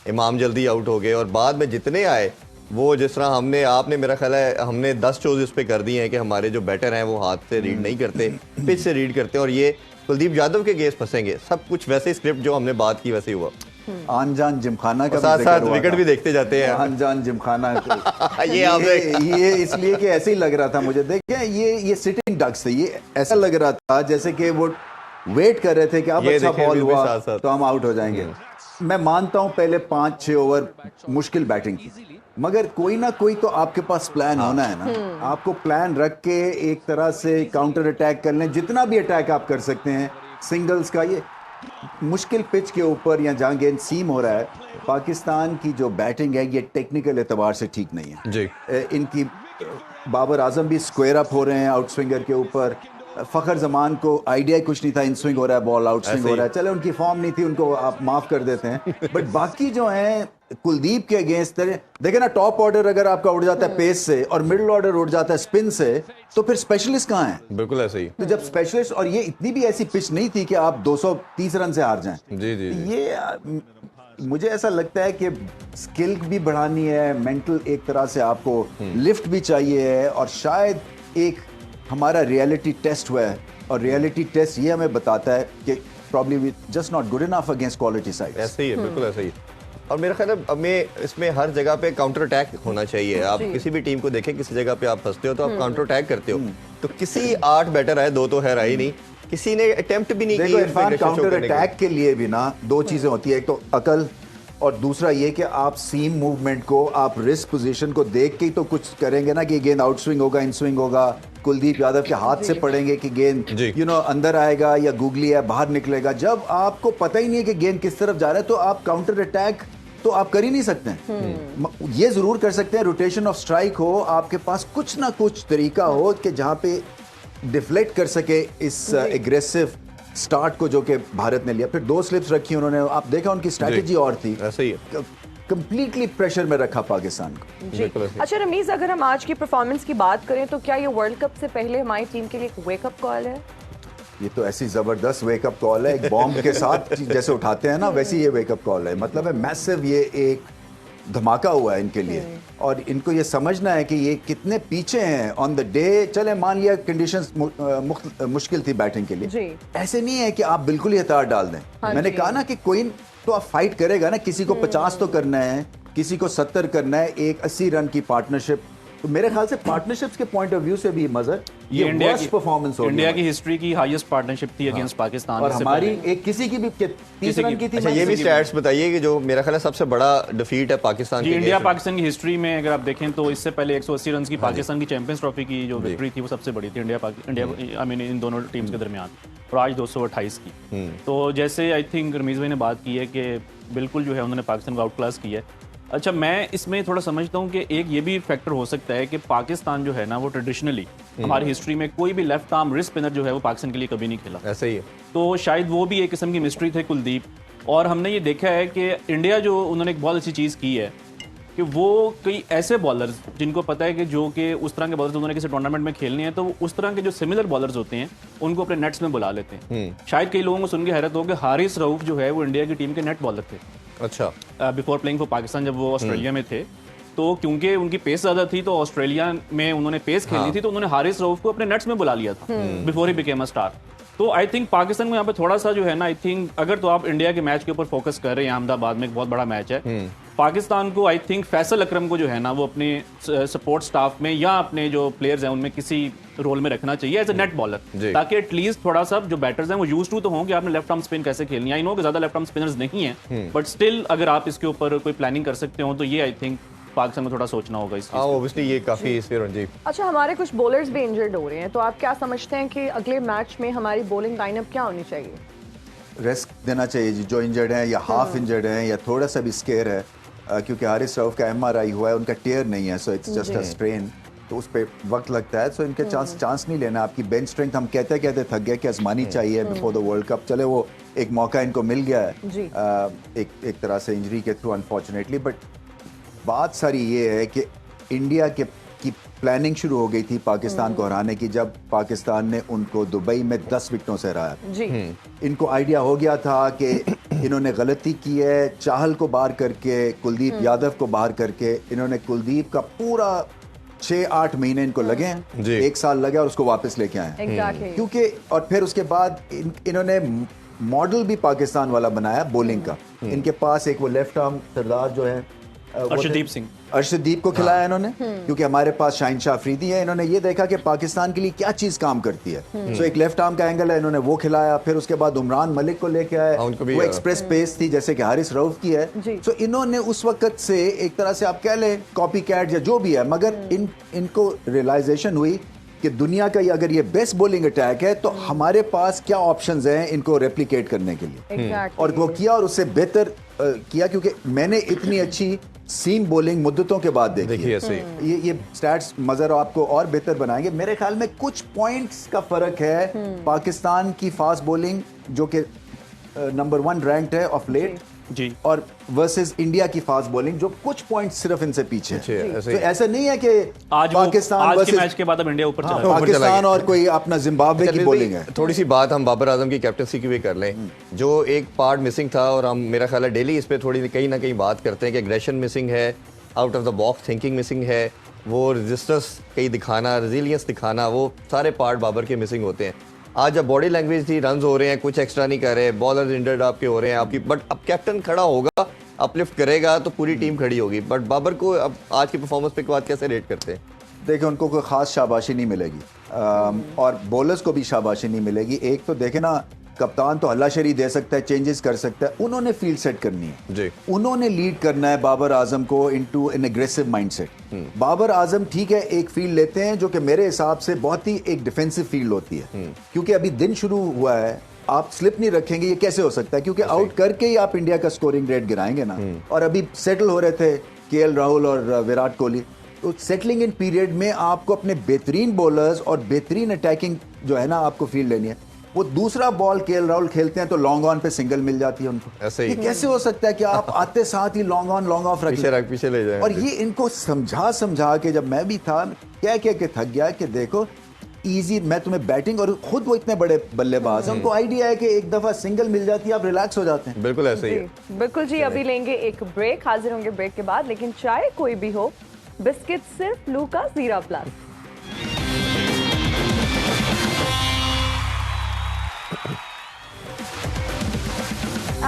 इमाम जल्दी आउट हो गए और बाद में जितने आए वो, जिस तरह आपने मेरा ख्याल है हमने 10 शोज इस पे कर दिए हैं कि हमारे जो बैटर हैं वो हाथ से रीड नहीं करते, पिच से रीड करते हैं, और ये कुलदीप यादव के गेस फंसेंगे। सब कुछ वैसे स्क्रिप्ट जो हमने बात की वैसे ही हुआ। आनजान जिमखाना का साथ भी साथ जिक्र हुआ विकेट था। भी देखते जाते हैं। आनजान जिमखाना ये आपने ये इसलिए कि ऐसे ही लग रहा था मुझे, देखें ये सिटिंग डक्स थे। ये ऐसा लग रहा था जैसे कि वो वेट कर रहे थे कि अब ये अच्छा देखें, बॉल अभी भी हुआ साथ-साथ। तो हम आउट हो जाएंगे। मैं मानता हूं पहले 5-6 ओवर मुश्किल बैटिंग की, मगर कोई ना कोई तो आपके पास प्लान होना है ना। आपको प्लान रख के एक तरह से काउंटर अटैक कर लें, जितना भी अटैक आप कर सकते हैं सिंगल्स का। ये मुश्किल पिच के ऊपर या जहाँ गेंद सीम हो रहा है, पाकिस्तान की जो बैटिंग है ये टेक्निकल एतबार से ठीक नहीं है जी। इनकी बाबर आजम भी स्क्वायर अप हो रहे हैं आउट स्विंगर के ऊपर। फ़खर जमान को आइडिया कुछ नहीं था, इन स्विंग हो रहा है, बॉल आउट स्विंग हो रहा है। चले उनकी फॉर्म नहीं थी, उनको आप माफ कर देते हैं। बट बाकी जो हैं कुलदीप के अगेंस्ट देखे ना, टॉप ऑर्डर अगर आपका उड़ जाता है पेस से और मिडिल ऑर्डर उड़ जाता है स्पिन से, तो फिर स्पेशलिस्ट कहाँ हैं? बिल्कुल ऐसे ही। तो जब स्पेशलिस्ट, और ये इतनी भी ऐसी पिच नहीं थी कि आप 230 रन से हार जाएं। जी जी, जी। ये मुझे ऐसा लगता है कि स्किल भी बढ़ानी है, मेंटल एक तरह से आपको लिफ्ट भी चाहिए है, और शायद एक हमारा रियलिटी टेस्ट हुआ है, और रियलिटी टेस्ट ये हमें बताता है कि probably we just not good enough against quality side. ऐसे ही है, बिल्कुल ऐसे ही। और मेरा ख्याल है हमें इसमें हर जगह पे काउंटर अटैक होना चाहिए। आप किसी भी टीम को देखें, किसी जगह पे आप फंसते हो तो आप काउंटर अटैक करते हो। तो किसी 8 बैटर आए, 2 तो है ही नहीं, किसी ने अटेम्प्ट भी नहीं देखो इरफान, की काउंटर अटैक के लिए भी ना 2 चीजें होती है, एक तो अकल, और दूसरा ये कि आप सीम मूवमेंट को, आप रिस्क पोजीशन को देख के ही तो कुछ करेंगे ना, कि गेंद आउट स्विंग होगा, इन स्विंग होगा, कुलदीप यादव के हाथ से पड़ेंगे कि गेंद अंदर आएगा या गूगली है बाहर निकलेगा। जब आपको पता ही नहीं है कि गेंद किस तरफ जा रहा है, तो आप काउंटर अटैक तो आप कर ही नहीं सकते हैं। ये जरूर कर सकते हैं, रोटेशन ऑफ स्ट्राइक हो, आपके पास कुछ ना कुछ तरीका हो कि जहां पे डिफ्लेक्ट कर सके इस एग्रेसिव स्टार्ट को जो कि भारत ने लिया। फिर 2 स्लिप्स रखी उन्होंने, आप देखा उनकी स्ट्रैटेजी और थी। ऐसे ही है, कंप्लीटली प्रेशर में रखा पाकिस्तान को। जी। अच्छा रमीज, अगर हम आज की परफॉर्मेंस की बात करें तो क्या ये वर्ल्ड कप से पहले हमारी टीम के लिए एक वेकअप कॉल है? ये तो ऐसी जबरदस्त वेकअप कॉल है, एक बॉम्ब के साथ जैसे उठाते हैं ना, वैसी ये वेकअप कॉल है। मतलब है मैसिव, ये एक धमाका हुआ है इनके लिए, और इनको ये समझना है कि ये कितने पीछे हैं ऑन द डे। चले मान लिया कंडीशंस मुश्किल थी बैटिंग के लिए, ऐसे नहीं है कि आप बिल्कुल ही हतार डाल दें। मैंने कहा ना कि कोई तो आप फाइट करेगा ना, किसी को 50 तो करना है, किसी को 70 करना है, एक 80 रन की पार्टनरशिप। तो मेरे ख्याल से पार्टनरशिप्स के पॉइंट ऑफ व्यू से भी मजर ये इंडिया की परफॉर्मेंस होगी। इंडिया की हिस्ट्री की हाईएस्ट पार्टनरशिप थी अगेंस्ट पाकिस्तान, और हमारी एक किसी की भी 30 रन की थी। अच्छा, ये भी स्टैट्स बताइए कि जो मेरा ख्याल है सबसे बड़ा डिफीट है पाकिस्तान जी की। इंडिया पाकिस्तान की हिस्ट्री में अगर आप देखें तो इससे पहले 180 रन की पाकिस्तान की चैंपियंस ट्रॉफी की जो विक्ट्री थी वो सबसे बड़ी थी इंडिया आई मीन इन दोनों टीम्स के दरमियान, और आज 228 की। तो जैसे आई थिंक रमीज भाई ने बात की है कि बिल्कुल जो है उन्होंने पाकिस्तान को आउट क्लास किया है। अच्छा, मैं इसमें थोड़ा समझता हूँ कि एक ये भी फैक्टर हो सकता है कि पाकिस्तान जो है ना वो ट्रेडिशनली हमारी हिस्ट्री में कोई भी लेफ्ट आर्म रिस्ट स्पिनर जो है वो पाकिस्तान के लिए कभी नहीं खेला। ऐसे ही है। तो शायद वो भी एक किस्म की मिस्ट्री थे कुलदीप। और हमने ये देखा है कि इंडिया जो उन्होंने एक बहुत अच्छी चीज़ की है कि वो कई ऐसे बॉलर्स जिनको पता है कि जो कि उस तरह के बॉलर्स उन्होंने किसी टूर्नामेंट में खेलने हैं, तो वो उस तरह के जो सिमिलर बॉलर्स होते हैं उनको अपने नेट्स में बुला लेते हैं। शायद कई लोगों को सुन के हैरत हो कि हारिस रऊफ जो है वो इंडिया की टीम के नेट बॉलर थे। अच्छा, बिफोर प्लेइंग फॉर पाकिस्तान, जब वो ऑस्ट्रेलिया में थे, तो क्योंकि उनकी पेस ज्यादा थी तो ऑस्ट्रेलिया में उन्होंने पेस खेलनी थी, तो उन्होंने हारिस रऊफ को अपने नेट्स में बुला लिया था before he became a star. तो आई थिंक पाकिस्तान को यहाँ पे थोड़ा सा जो है ना, आई थिंक अगर तो आप इंडिया के मैच के ऊपर फोकस कर रहे हैं, अहमदाबाद में एक बहुत बड़ा मैच है, पाकिस्तान को आई थिंक फैसल अकरम को जो है ना वो अपने सपोर्ट स्टाफ में या अपने जो प्लेयर्स हैं उनमें किसी रोल में रखना चाहिए एज ए नेट बॉलर, ताकि एटलीस्ट थोड़ा सा जो बैटर्स हैं वो यूज्ड टू तो हों कि आपने लेफ्ट आर्म स्पिन कैसे खेलनी है। आई नो कि ज्यादा लेफ्ट आर्म स्पिनर्स नहीं है, बट स्टिल अगर आप इसके ऊपर कोई प्लानिंग कर सकते हो तो ये आई थिंक पाकिस्तान को थोड़ा सोचना होगा इस चीज़ पे। ऑब्वियसली ये काफी जी। अच्छा, हमारे कुछ बॉलर्स भी इंजर्ड हो रहे हैं, तो आप क्या समझते हैं कि अगले मैच में हमारी बॉलिंग लाइनअप क्या होनी चाहिए? रेस्ट देना चाहिए जी, जो इंजर्ड हैं या हाफ इंजर्ड हैं या थोड़ा सा भी स्केयर है, क्योंकि हारिस रऊफ का MRI हुआ है, उनका टेयर नहीं है, so it's just a strain, तो उस पर वक्त लगता है। सो इनके चांस नहीं लेना। आपकी बेंच स्ट्रेंथ हम कहते थक गए कि आजमानी चाहिए बिफोर द वर्ल्ड कप। चले वो एक मौका इनको मिल गया है एक तरह से इंजरी के थ्रू अनफॉर्चुनेटली। बट बात सारी ये है कि इंडिया की प्लानिंग शुरू हो गई थी पाकिस्तान को हराने की, जब पाकिस्तान ने उनको दुबई में 10 विकेटों से हराया। इनको आइडिया हो गया था कि इन्होंने गलती की है, चाहल को बाहर करके, कुलदीप यादव को बाहर करके। इन्होंने कुलदीप का पूरा 6-8 महीने इनको लगे हैं, 1 साल लगे और उसको वापस लेके आए क्योंकि, और फिर उसके बाद इन्होंने मॉडल भी पाकिस्तान वाला बनाया बॉलिंग का। इनके पास एक वो लेफ्ट आर्म सरदार जो है अर्शदीप को खिलाया इन्होंने, क्योंकि हमारे पास शाहिन शाह अफरीदी है। इन्होंने ये देखा कि पाकिस्तान के लिए क्या चीज काम करती है, सो एक लेफ्ट आर्म का एंगल है, इन्होंने वो खिलाया। फिर उसके बाद उमरान मलिक को लेके आए, वो एक्सप्रेस पेस थी जैसे कि हारिस रऊफ की है। सो इन्होंने उस वक्त से एक तरह से आप कह लें कॉपी कैट या जो भी है, मगर इनको रियलाइजेशन हुई कि दुनिया का अगर ये बेस्ट बॉलिंग अटैक है तो हमारे पास क्या ऑप्शंस हैं इनको रेप्लिकेट करने के लिए। और वो किया और उससे बेहतर किया, क्योंकि मैंने इतनी अच्छी सीम बॉलिंग मुद्दतों के बाद देखी है। ये स्टैट्स मजर आपको और बेहतर बनाएंगे। मेरे ख्याल में कुछ पॉइंट्स का फर्क है पाकिस्तान की फास्ट बॉलिंग जो कि नंबर 1 रैंक्ड है ऑफ लेट जी, और वर्सेस इंडिया की फास्ट बॉलिंग जो कुछ पॉइंट सिर्फ इनसे पीछे है। तो ऐसा नहीं है कि आज के मैच के बाद अब इंडिया ऊपर चला, पाकिस्तान और कोई अपना जिम्बाब्वे की बॉलिंग है। थोड़ी सी बात हम बाबर आजम की कैप्टनसी की भी कर लें, जो एक पार्ट मिसिंग था, और हम मेरा ख्याल है डेली इस पे थोड़ी कहीं ना कहीं बात करते हैं कि एग्रेशन मिसिंग है, out of the box thinking missing है, वो रेजिस्टेंस कहीं दिखाना, रेजिलियंस दिखाना, वो सारे पार्ट बाबर के मिसिंग होते हैं। आज जब बॉडी लैंग्वेज थी, रन्स हो रहे हैं, कुछ एक्स्ट्रा नहीं कर रहे, बॉलर इंजर्ड आपके हो रहे हैं आपकी, बट अब कैप्टन खड़ा होगा, अपलिफ्ट करेगा तो पूरी टीम खड़ी होगी। बट बाबर को अब आज की परफॉर्मेंस पे के बाद कैसे रेट करते हैं? देखिए, उनको कोई खास शाबाशी नहीं मिलेगी और बॉलर्स को भी शाबाशी नहीं मिलेगी। एक तो देखे ना, कप्तान तो हल्लाशेरी दे सकता है, चेंजेस कर सकता है, उन्होंने फील्ड सेट करनी है जी। उन्होंने लीड करना है बाबर आजम को into an aggressive mindset. Babar Azam ठीक है एक फील्ड लेते हैं जो कि मेरे हिसाब से बहुत ही एक डिफेंसिव फील्ड होती है, क्योंकि अभी दिन शुरू हुआ है, आप स्लिप नहीं रखेंगे, ये कैसे हो सकता है? क्योंकि आउट करके ही आप इंडिया का स्कोरिंग रेट गिराएंगे ना। और अभी सेटल हो रहे थे केएल राहुल और विराट कोहली, तो सेटलिंग इन पीरियड में आपको अपने बेहतरीन बॉलर्स और बेहतरीन अटैकिंग जो है ना आपको फील्ड लेनी है। वो दूसरा बॉल केएल राहुल खेलते हैं तो लॉन्ग ऑन पे सिंगल मिल जाती है उनको। ऐसे ही ये कैसे हो सकता है कि आप आते साथ ही लॉन्ग ऑन लॉन्ग ऑफ पीछे ले जाए? और ये इनको समझा के जब मैं भी था कह के थक गया कि देखो इजी, मैं तुम्हें बैटिंग, और खुद वो इतने बड़े बल्लेबाज हैं, उनको आइडिया है कि एक दफा सिंगल मिल जाती है आप रिलैक्स हो जाते हैं। बिल्कुल ऐसे ही है। बिल्कुल जी। अभी लेंगे एक ब्रेक, हाजिर होंगे ब्रेक के बाद, लेकिन चाहे कोई भी हो, बिस्किट सिर्फ लूका जीरा plus.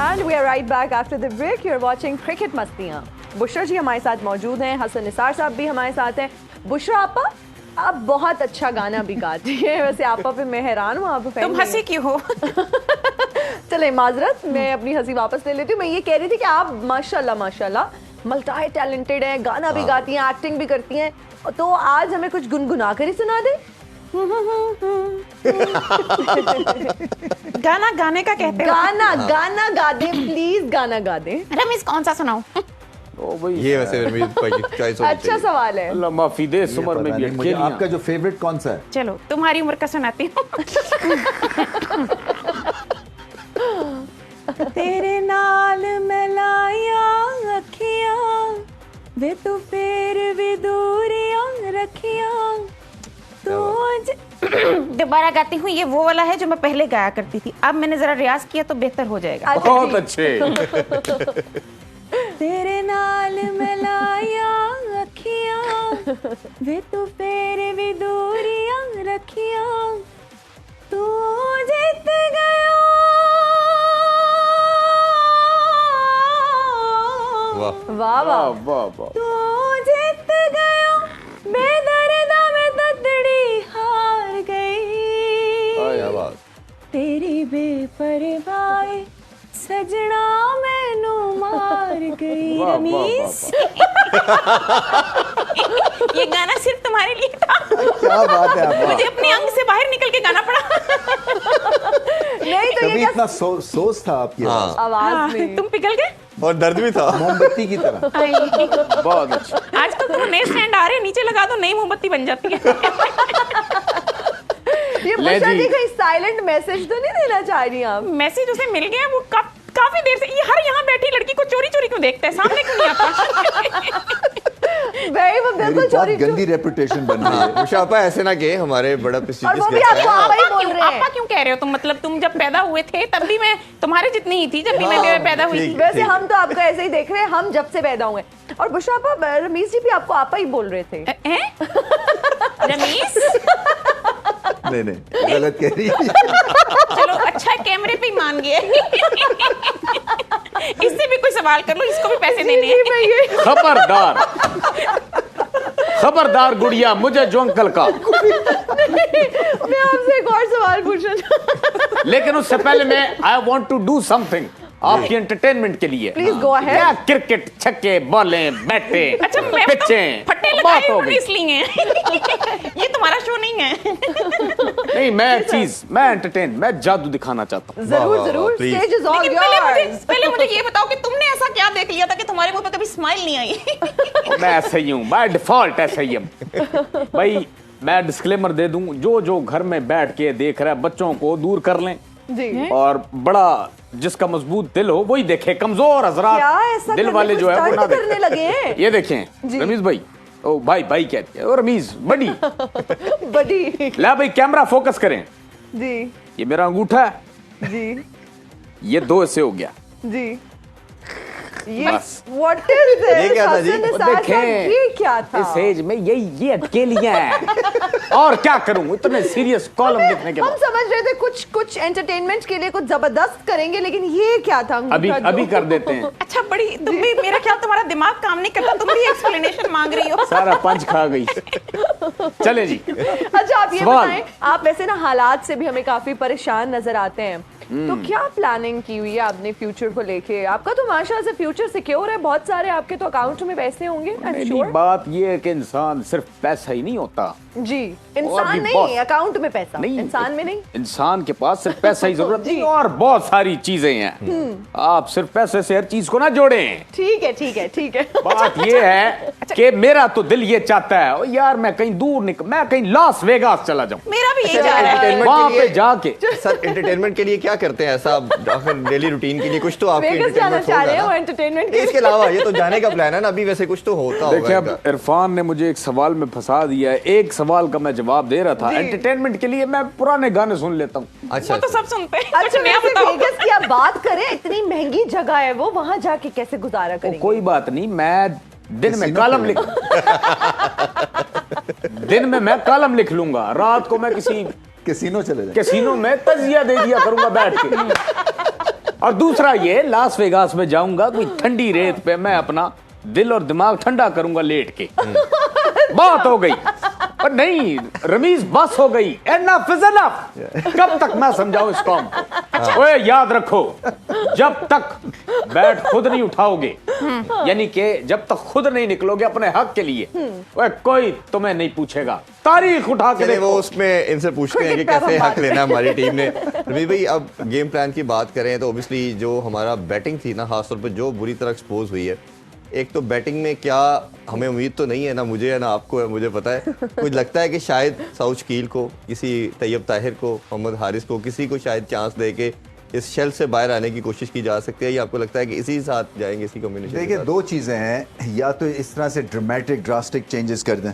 And we are right back after the break. You're watching Cricket मस्तियाँ। बुशरा जी हमारे साथ मौजूद हैं, हसन निसार साहब भी हमारे साथ हैं। बुशरा आपा, आप बहुत अच्छा गाना भी गाती हैं। वैसे आपा पे मैं हैरान हूँ, आप तुम हंसी क्यों हो? चले माजरत, मैं अपनी हंसी वापस ले लेती हूँ। मैं ये कह रही थी कि आप माशाल्लाह मल्टी टैलेंटेड हैं, गाना भी गाती हैं, एक्टिंग भी करती हैं, तो आज हमें कुछ गुनगुना कर ही सुना दे। गाना गाने का कहते हो? गाना गा दे प्लीज, गाना गा दे। रमीज कौन सा सुनाऊं? ओ भाई, ये वैसे रमीज भाई की चॉइस होनी अच्छा चाहिए। सवाल है। अल्लाह माफी दे, इस उम्र में भी मुझे अटकेलियां। आपका जो फेवरेट कौन सा है? चलो तुम्हारी उम्र का सुनाती हूँ। तेरे नाल मिलाया अखियां वे तू फिर भी दूरियां रखियां तो दोबारा गाती हूँ। ये वो वाला है जो मैं पहले गाया करती थी, अब मैंने जरा रियाज किया तो बेहतर हो जाएगा। बहुत अच्छे। तेरे नाल मिलाया अखियां वे तू फिर भी दूरियां रखियां तू जीत गया। वाह वाह, वाह वाह। तू जीत गया, बेदर्दा में ततड़ी हार गई। क्या बात। तेरी बेपरवाही सजना मैनू मार गई। वाह, वाह, रमीज, ये गाना सिर्फ तुम्हारे लिए था। क्या बात है आपका। मुझे अपने अंग से बाहर निकल के गाना पड़ा। नहीं तो कभी ये इतना सोच था आपकी आवाज में। तुम पिघल गए। और दर्द भी था मोमबत्ती की तरह। बहुत अच्छा। आजकल तो नए स्टैंड आ रहे हैं, नीचे लगा दो नई मोमबत्ती बन जाती है। ये बुशरा जी कोई साइलेंट मैसेज तो नहीं देना चाह रही आप? मैसेज उसे मिल गया, वो काफी देर से ये हर यहाँ बैठी लड़की को चोरी चोरी क्यों देखता है, सामने क्यों नहीं आता? भाई वो बिल्कुल बहुत चोरी गंदी रेपुटेशन बन रही है। मुशाफा ऐसे ना के हमारे बड़ा और प्रेस्टीजियस वो भी गेस्ट आपको है। आपा ही बोल रहे हैं। आपा क्यों कह रहे हो तुम? मतलब तुम जब पैदा हुए थे तब भी मैं तुम्हारे जितनी ही थी जब भी मैं पैदा हुई थी। वैसे हम तो आपको ऐसे ही देख रहे हैं, हम जब से पैदा हुए। और बुशरा आपा, रमीज जी भी आपको आपा ही बोल रहे थे। हैं? रमीज, नहीं गलत कह रही है। चलो अच्छा कैमरे पे ही मान गए। इससे भी कोई सवाल कर लो, इसको भी पैसे देने हैं। मैं ये खबरदार, खबरदार गुड़िया, मुझे जो अंकल का। मैं आपसे एक और सवाल पूछना चाहूँ। लेकिन उससे पहले मैं I want to do something आपकी एंटरटेनमेंट के लिए। Please go ahead. क्या क्रिकेट, छक्के, बॉलें, बैटे, अच्छा मैं पिचें, फट्टे बात लगाए हो उन्होंने गई। इसलिए हैं। ये तुम्हारा शो नहीं है। नहीं, मैं एंटरटेन, मैं जादू दिखाना चाहता हूँ। जरूर वाह, जरूर, please। स्टेज इज ऑल लेकिन योर्स। पहले मुझे ये बताओ कि तुमने ऐसा क्या देख लिया था कि तुम्हारे मुंह पे कभी स्माइल नहीं आई? मैं ऐसे ही हूँ, मैं डिफॉल्ट ऐसे ही हूँ भाई। मैं डिस्क्लेमर दे दूं, जो घर में बैठ के देख रहा है बच्चों को दूर कर लें, जी। और बड़ा जिसका मजबूत दिल हो वही देखे। कमजोर क्या हजरात ऐसा दिल वाले जो है वो ना करने देखें। लगे हैं? ये देखें रमीज भाई, ओ भाई कहती है, ओ रमीज बड़ी। बड़ी। ला भाई कैमरा फोकस करें। जी ये मेरा अंगूठा है, जी ये 2 ऐसे हो गया। जी। ये बस। What is this? ये क्या था जी? वो देखें, ये क्या था? इस एज में ये अटकेलियां हैं। और क्या करूं इतने सीरियस कॉलम लिखने के हम बाद। समझ रहे थे कुछ एंटरटेनमेंट के लिए कुछ जबरदस्त करेंगे, लेकिन ये क्या था? अभी कर देते हैं। अच्छा बड़ी, तुम भी, मेरा ख्याल तुम्हारा दिमाग काम नहीं करता, तुम भी एक्सप्लेनेशन मांग रही हो। सारा पंच खा गई। चले जी। अच्छा आप ये सवाल। बताएं, आप वैसे ना हालात से भी हमें काफी परेशान नजर आते हैं, तो क्या प्लानिंग की हुई है आपने फ्यूचर को लेके? आपका तो माशाल्लाह से फ्यूचर सिक्योर है, बहुत सारे आपके तो अकाउंट में पैसे होंगे, आई एम पहली श्योर। बात ये है कि इंसान सिर्फ पैसा ही नहीं होता। जी, और इंसान भी नहीं, बहुत- अकाउंट में पैसा, नहीं, इंसान में नहीं। इंसान के पास सिर्फ पैसा ही जरूरत जी। नहीं, और बहुत सारी चीजें हैं। आप सिर्फ पैसे से हर चीज को ना जोड़ें। ठीक है ठीक है ठीक है। बात ये है कि मेरा तो दिल ये चाहता है, ओ यार मैं कहीं दूर मैं कहीं लॉस वेगास चला जाऊं, मेरा भी यही जा रहा है। एंटरटेनमेंट वहां के पे लिए जाके। सर एंटरटेनमेंट के लिए क्या करते हैं ऐसा? आखिर डेली रूटीन के लिए कुछ तो आपके वेगस जाना entertainment चाह रहे होगा हो ना? एंटरटेनमेंट के इसके अलावा ये तो जाने का प्लान है ना, अभी वैसे कुछ तो होता देखिए, होगा अब इनका। इरफान ने मुझे एक सवाल में फंसा दिया है। एक सवाल का मैं जवाब दे रहा था। जी। एंटरटेनमेंट के लिए मैं पुराने गाने सुन लेता हूँ। अच्छा वो तो अच्छा। सब सुनते हैं। अच्छा कुछ नया वैसे बताओ। वेगस की आप बात करें, इतनी महंगी जगह है वो, वहां जाके कैसे गुजारा तो करेंगे? कोई बात नहीं, मैं दिन में कैसीनो कॉलम पे। लिख दिन में मैं कॉलम लिख लूंगा, रात को मैं किसी कैसीनो चले जाए। कैसीनो में तजिया दे दिया करूंगा बैठ के। और दूसरा ये, लास वेगास में जाऊंगा, कोई ठंडी रेत पे मैं अपना दिल और दिमाग ठंडा करूंगा लेट के। बात हो गई। पर नहीं रमीज, बस हो गई। Enough is enough. कब तक मैं समझाऊं इस कौम को? ओए याद रखो, जब तक बैट खुद नहीं उठाओगे, यानी कि जब तक खुद नहीं निकलोगे अपने हक के लिए, ओए कोई तुम्हें नहीं पूछेगा। तारीख उठा के चलिए वो देखो। उसमें इनसे पूछते हैं कि क्रिकेट पे कैसे हम हक लेना है हमारी टीम ने। रमीज भाई, अब गेम प्लान की बात करें तो ऑब्वियसली जो हमारा बैटिंग थी ना, खासतौर पर जो बुरी तरह एक्सपोज हुई है, एक तो बैटिंग में क्या हमें उम्मीद तो नहीं है ना, मुझे है ना आपको है, मुझे पता है, कुछ लगता है कि शायद साउथ शकील को, किसी तैयब ताहिर को, मोहम्मद हारिस को, किसी को शायद चांस दे के इस शेल से बाहर आने की कोशिश की जा सकती है, या आपको लगता है कि इसी साथ जाएंगे, इसी कॉम्बिनेशन? देखिए, 2 चीज़ें हैं, या तो इस तरह से ड्रामेटिक ड्रास्टिक चेंजेस कर दें,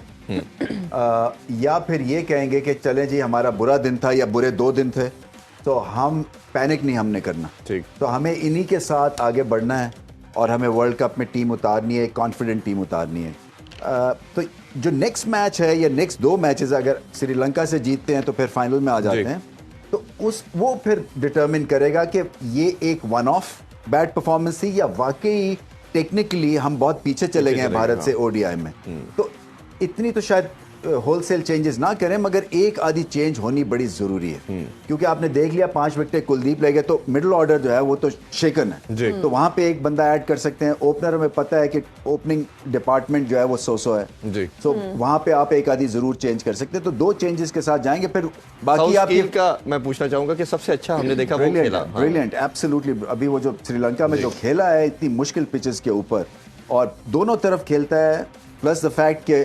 या फिर ये कहेंगे कि चलें जी हमारा बुरा दिन था या बुरे 2 दिन थे, तो हम पैनिक नहीं हमने करना। ठीक। तो हमें इन्हीं के साथ आगे बढ़ना है और हमें वर्ल्ड कप में टीम उतारनी है, कॉन्फिडेंट टीम उतारनी है। तो जो नेक्स्ट मैच है या नेक्स्ट 2 मैचेस अगर श्रीलंका से जीतते हैं तो फिर फाइनल में आ जाते जी। हैं, तो वो फिर डिटरमिन करेगा कि ये एक वन ऑफ बैड परफॉर्मेंस थी या वाकई टेक्निकली हम बहुत पीछे चले गए हैं भारत से ओडीआई में। तो इतनी तो शायद होलसेल चेंजेस ना करें, मगर एक आधी चेंज होनी बड़ी जरूरी है, क्योंकि आपने देख लिया 5 विकेट कुलदीप ले गए, तो मिडिल ऑर्डर जो है वो तो शेकन जी। है, तो वहां पे एक बंदा ऐड कर सकते हैं। ओपनर में पता है कि ओपनिंग डिपार्टमेंट जो है वो सो है जी। तो वहां पे आप एक आधी जरूर चेंज कर सकते हैं। तो 2 चेंजेस के साथ जाएंगे, फिर बाकी साउथ आप शकील का मैं पूछना चाहूंगा कि सबसे अच्छा हमने देखा वो खेला। हाँ। Brilliant, absolutely. अभी वो जो श्रीलंका में जो खेला है इतनी मुश्किल पिचेस के ऊपर, और दोनों तरफ खेलता है, प्लस द फैक्ट के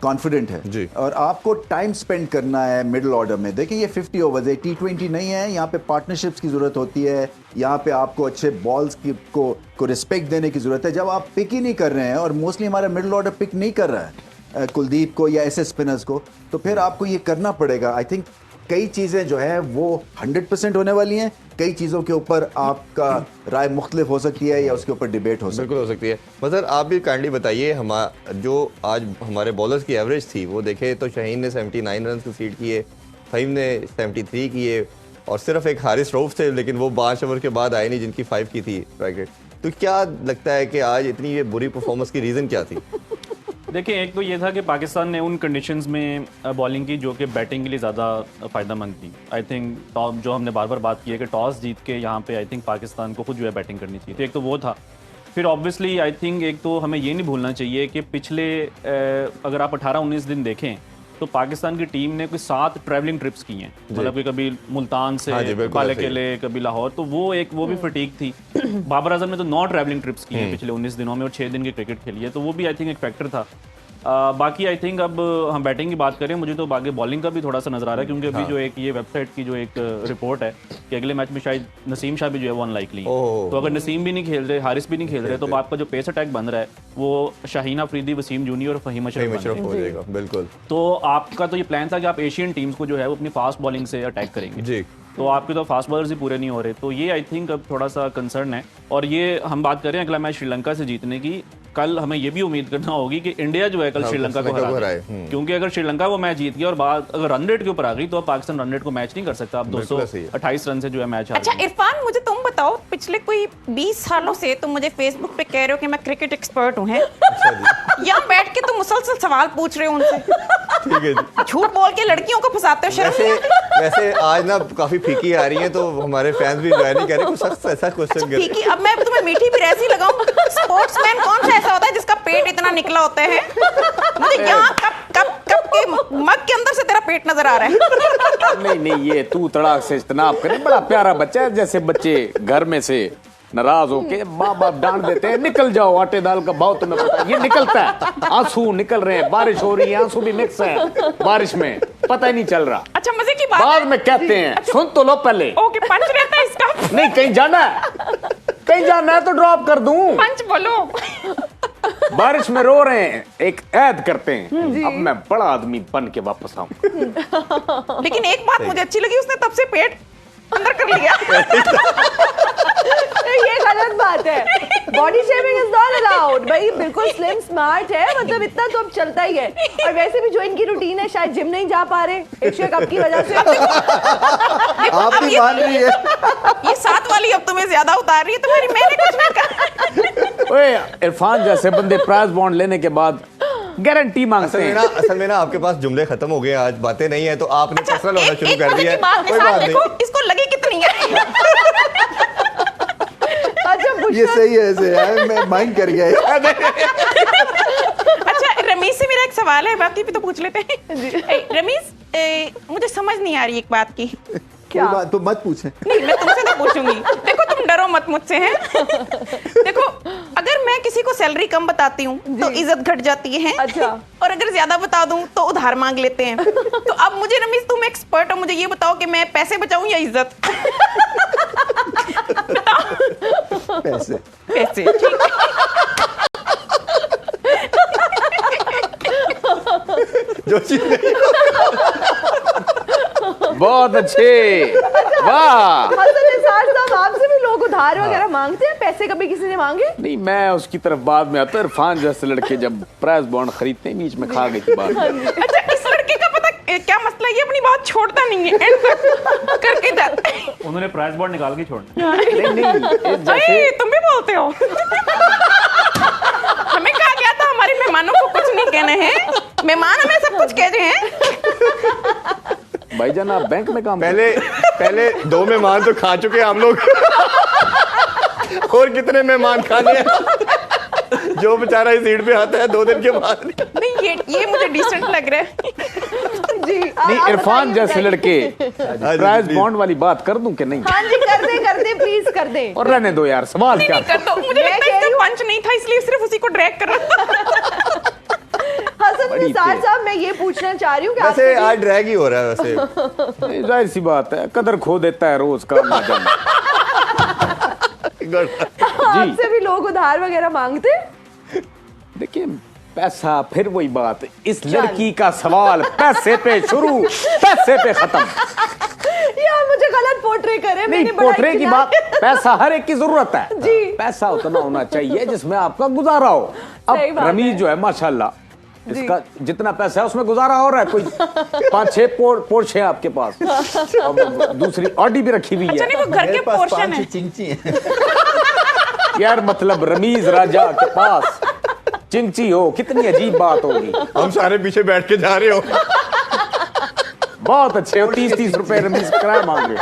कॉन्फिडेंट है जी। और आपको टाइम स्पेंड करना है मिडिल ऑर्डर में। देखिए, ये 50 ओवर्स है, T20 नहीं है, यहाँ पे पार्टनरशिप्स की जरूरत होती है, यहाँ पे आपको अच्छे बॉल्स को रिस्पेक्ट देने की जरूरत है। जब आप पिक ही नहीं कर रहे हैं, और मोस्टली हमारा मिडिल ऑर्डर पिक नहीं कर रहा है कुलदीप को या ऐसे स्पिनर्स को, तो फिर आपको ये करना पड़ेगा। आई थिंक कई चीज़ें जो है वो 100% होने वाली हैं, कई चीज़ों के ऊपर आपका राय मुख्तलिफ हो सकती है या उसके ऊपर डिबेट हो सकती है। बिल्कुल हो सकती है। मगर आप भी काइंडली बताइए, जो आज हमारे बॉलर्स की एवरेज थी वो देखें तो शाहीन ने 79 रन कंसीड किए, फ़हीम ने 73 किए, और सिर्फ एक हारिस रऊफ थे, लेकिन वो 5 ओवर के बाद आए नहीं, जिनकी 5 की थी टारगेट। तो क्या लगता है कि आज इतनी ये बुरी परफॉर्मेंस की रीज़न क्या थी? देखिए, एक तो ये था कि पाकिस्तान ने उन कंडीशंस में बॉलिंग की जो कि बैटिंग के लिए ज़्यादा फ़ायदेमंद थी। आई थिंक टॉप जो हमने बार बार बात की है कि टॉस जीत के यहाँ पे आई थिंक पाकिस्तान को खुद जो है बैटिंग करनी चाहिए, तो एक तो वो था। फिर ऑब्वियसली आई थिंक एक तो हमें ये नहीं भूलना चाहिए कि पिछले अगर आप 18-19 दिन देखें तो पाकिस्तान की टीम ने कोई 7 ट्रैवलिंग ट्रिप्स की हैं, मतलब कि कभी मुल्तान से काले किले, कभी लाहौर, तो वो भी फटीक थी। बाबर आजम ने तो 9 ट्रैवलिंग ट्रिप्स की हैं पिछले 19 दिनों में और 6 दिन की क्रिकेट खेली है, तो वो भी आई थिंक एक फैक्टर था। बाकी आई थिंक अब हम बैटिंग की बात करें, मुझे तो बाकी बॉलिंग का भी थोड़ा सा नजर आ रहा है, क्योंकि अभी जो एक ये वेबसाइट की जो एक रिपोर्ट है कि अगले मैच में शायद नसीम शाह भी जो है वो अनलाइकली है। तो अगर नसीम भी नहीं खेल रहे, हारिस भी नहीं खेल रहे, तो आपका जो पेस अटैक बन रहा है वो शाहीन अफरीदी, वसीम जूनियर और फहीम अशरफ हो जाएगा। बिल्कुल। तो आपका तो ये प्लान था कि आप एशियन टीम्स को जो है वो अपनी फास्ट बॉलिंग से अटैक करेंगे जी, तो आपके तो फास्ट बॉलर्स ही पूरे नहीं हो रहे, तो ये आई थिंक अब थोड़ा सा कंसर्न है। और ये हम बात कर रहे हैं अगला मैच श्रीलंका से जीतने की, कल हमें ये भी उम्मीद करना होगी कि इंडिया जो है कल श्रीलंका को हराए, क्योंकि अगर श्रीलंका वो मैच जीत गया और बात अगर रन रेट के ऊपर आ गई तो अब पाकिस्तान रन रेट को मैच नहीं कर सकता। अब 228 रन से जो है मैच। अच्छा इरफान, मुझे तुम बताओ, पिछले कोई 20 सालों से तुम मुझे फेसबुक पे कह रहे हो कि मैं क्रिकेट एक्सपर्ट हूँ, यहाँ बैठ के तुम मुसलसल सवाल पूछ रहे हो उनसे, ठीक है, झूठ बोल के लड़कियों को फंसाते हो। शर्म वैसे आज ना काफी फीकी आ रही है, तो हमारे फैंस भी नहीं कह रहे कुछ सख्त ऐसा क्वेश्चन कर। फीकी, अब मैं तुम्हें मीठी भी ऐसी लगाऊं? स्पोर्ट्समैन कौन सा ऐसा होता है जिसका पेट इतना निकला होता है? मुझे यहाँ कब के मग के अंदर से तेरा पेट नजर आ रहा है। नहीं, ये तू तड़ाक से इज्तनाब करे, बड़ा प्यारा बच्चा है, जैसे बच्चे घर में से नाराज होके माँ बाप डांट देते हैं, निकल जाओ, आटे दाल का भाव तुम्हें पता है, ये निकलता है, आंसू निकल रहे हैं, बारिश हो रही है, आंसू भी मिक्स है बारिश में, पता ही नहीं चल रहा। अच्छा मजे की बात बाद में कहते हैं, अच्छा, सुन तो लो पहले। ओके, पंच रहता है इसका? नहीं, कहीं जाना है तो ड्रॉप कर दूं। पंच बोलो। बारिश में रो रहे हैं, एक ऐद करते हैं, अब मैं बड़ा आदमी बन के वापस आऊं। लेकिन एक बात मुझे अच्छी लगी, उसने तब से पेट अंदर कर लिया। ये गलत बात है, body shaming is not allowed. भाई बिल्कुल स्लिम स्मार्ट है, मतलब इतना तो अब चलता ही है। और वैसे भी जो इनकी रूटीन है, शायद जिम नहीं जा पा रहे एशिया कप की वजह से। आप भी मान रही है ये 7 वाली अब तुम्हें ज्यादा उतार रही है, तुम्हारी मैंने कुछ नहीं कहा। ओए इरफान जैसे बंदे प्राइज बॉन्ड लेने के बाद गारंटी मांगते हैं। असल में ना आपके पास जुमले खत्म हो गए, आज बातें नहीं है, तो आपने पर्सनल होना शुरू कर दिया है। कोई बात नहीं, इसको लगी कितनी है। ये सही है, ऐसे है, मैं माइंड कर गया। अच्छा रमीज से मेरा एक सवाल है, बाकी भी तो पूछ लेते हैं। रमीज, मुझे समझ नहीं आ रही एक बात की। क्या बात? तो मत पूछे। नहीं, मैं तुमसे तो पूछूंगी। देखो तुम डरो मत मुझसे, हैं? देखो अगर मैं किसी को सैलरी कम बताती हूँ तो इज्जत घट जाती है। अच्छा। और अगर ज्यादा बता दूं तो उधार मांग लेते हैं। तो अब मुझे रमीज, तुम एक्सपर्ट हो, मुझे ये बताओ कि मैं पैसे बचाऊं या इज्जत? पैसे। पैसे, ठीक है। जो चीज बहुत अच्छे, वाह। हसन निसार साहब, आपसे भी लोग उधार वगैरह मांगते हैं? पैसे कभी किसी ने मांगे? नहीं, मैं उसकी तरफ बाद में आता। इरफान जैसे लड़के जब प्राइज बॉन्ड खरीदते हैं, बीच में खा गई थी बात। अच्छा, इस लड़के का पता क्या मसला, ये अपनी बात छोड़ता नहीं है, एंड करके जाता है। उन्होंने प्राइज बॉन्ड निकाल के छोड़ना। नहीं, तुम भी बोलते हो। हमें कहा गया था हमारे मेहमानों को कुछ नहीं कहना है, मेहमान हमें सब कुछ कह रहे हैं। भाईजान आप बैंक में काम पहले 2 मेहमान तो खा चुके हैं हम लोग, और कितने मेहमान खाने हैं? जो बेचारा इस सीट पे आता है 2 दिन के बाद। नहीं, ये मुझे डिसेंट लग रहा है। जी, नहीं, इरफान जैसे लड़के प्राइज बॉन्ड वाली बात कर दूं कि नहीं? हाँ जी, कर दे प्लीज कर दे। और रहने दो यार, सवाल क्या कर दो। मुझे लगता है इसका पंच नहीं था, इसलिए सिर्फ उसी को ड्रैग कर रहा था। हसन निसार साहब, मैं ये पूछना चाह रही हूँ कि वैसे आज ड्रैग ही हो रहा है वैसे। जाहिर सी बात है, कदर खो देता है रोज का ना जाने। आपसे भी लोग उधार वगैरह मांगते? देखिए, पैसा, फिर वही बात, इस लड़की का सवाल पैसे पे शुरू, पैसे पे खत्म। यार मुझे गलत पोर्ट्रे करे। नहीं, पोर्ट्रे की बात, पैसा हर एक की जरूरत है जी। पैसा उतना होना चाहिए जिसमें आपका गुजारा हो। अब रमीज जो है माशाल्लाह, इसका जितना पैसा है उसमें गुजारा हो रहा है। कोई 5-6 पोर्शे आपके पास, और दूसरी ऑडी भी रखी हुई है। अच्छा, नहीं, वो घर के पोर्शन है। चिंची है। यार मतलब रमीज राजा के पास चिंची हो, कितनी अजीब बात होगी। हम सारे पीछे बैठ के जा रहे हो। बहुत अच्छे हो, 30-30 रुपए रमीज किराया मांगे।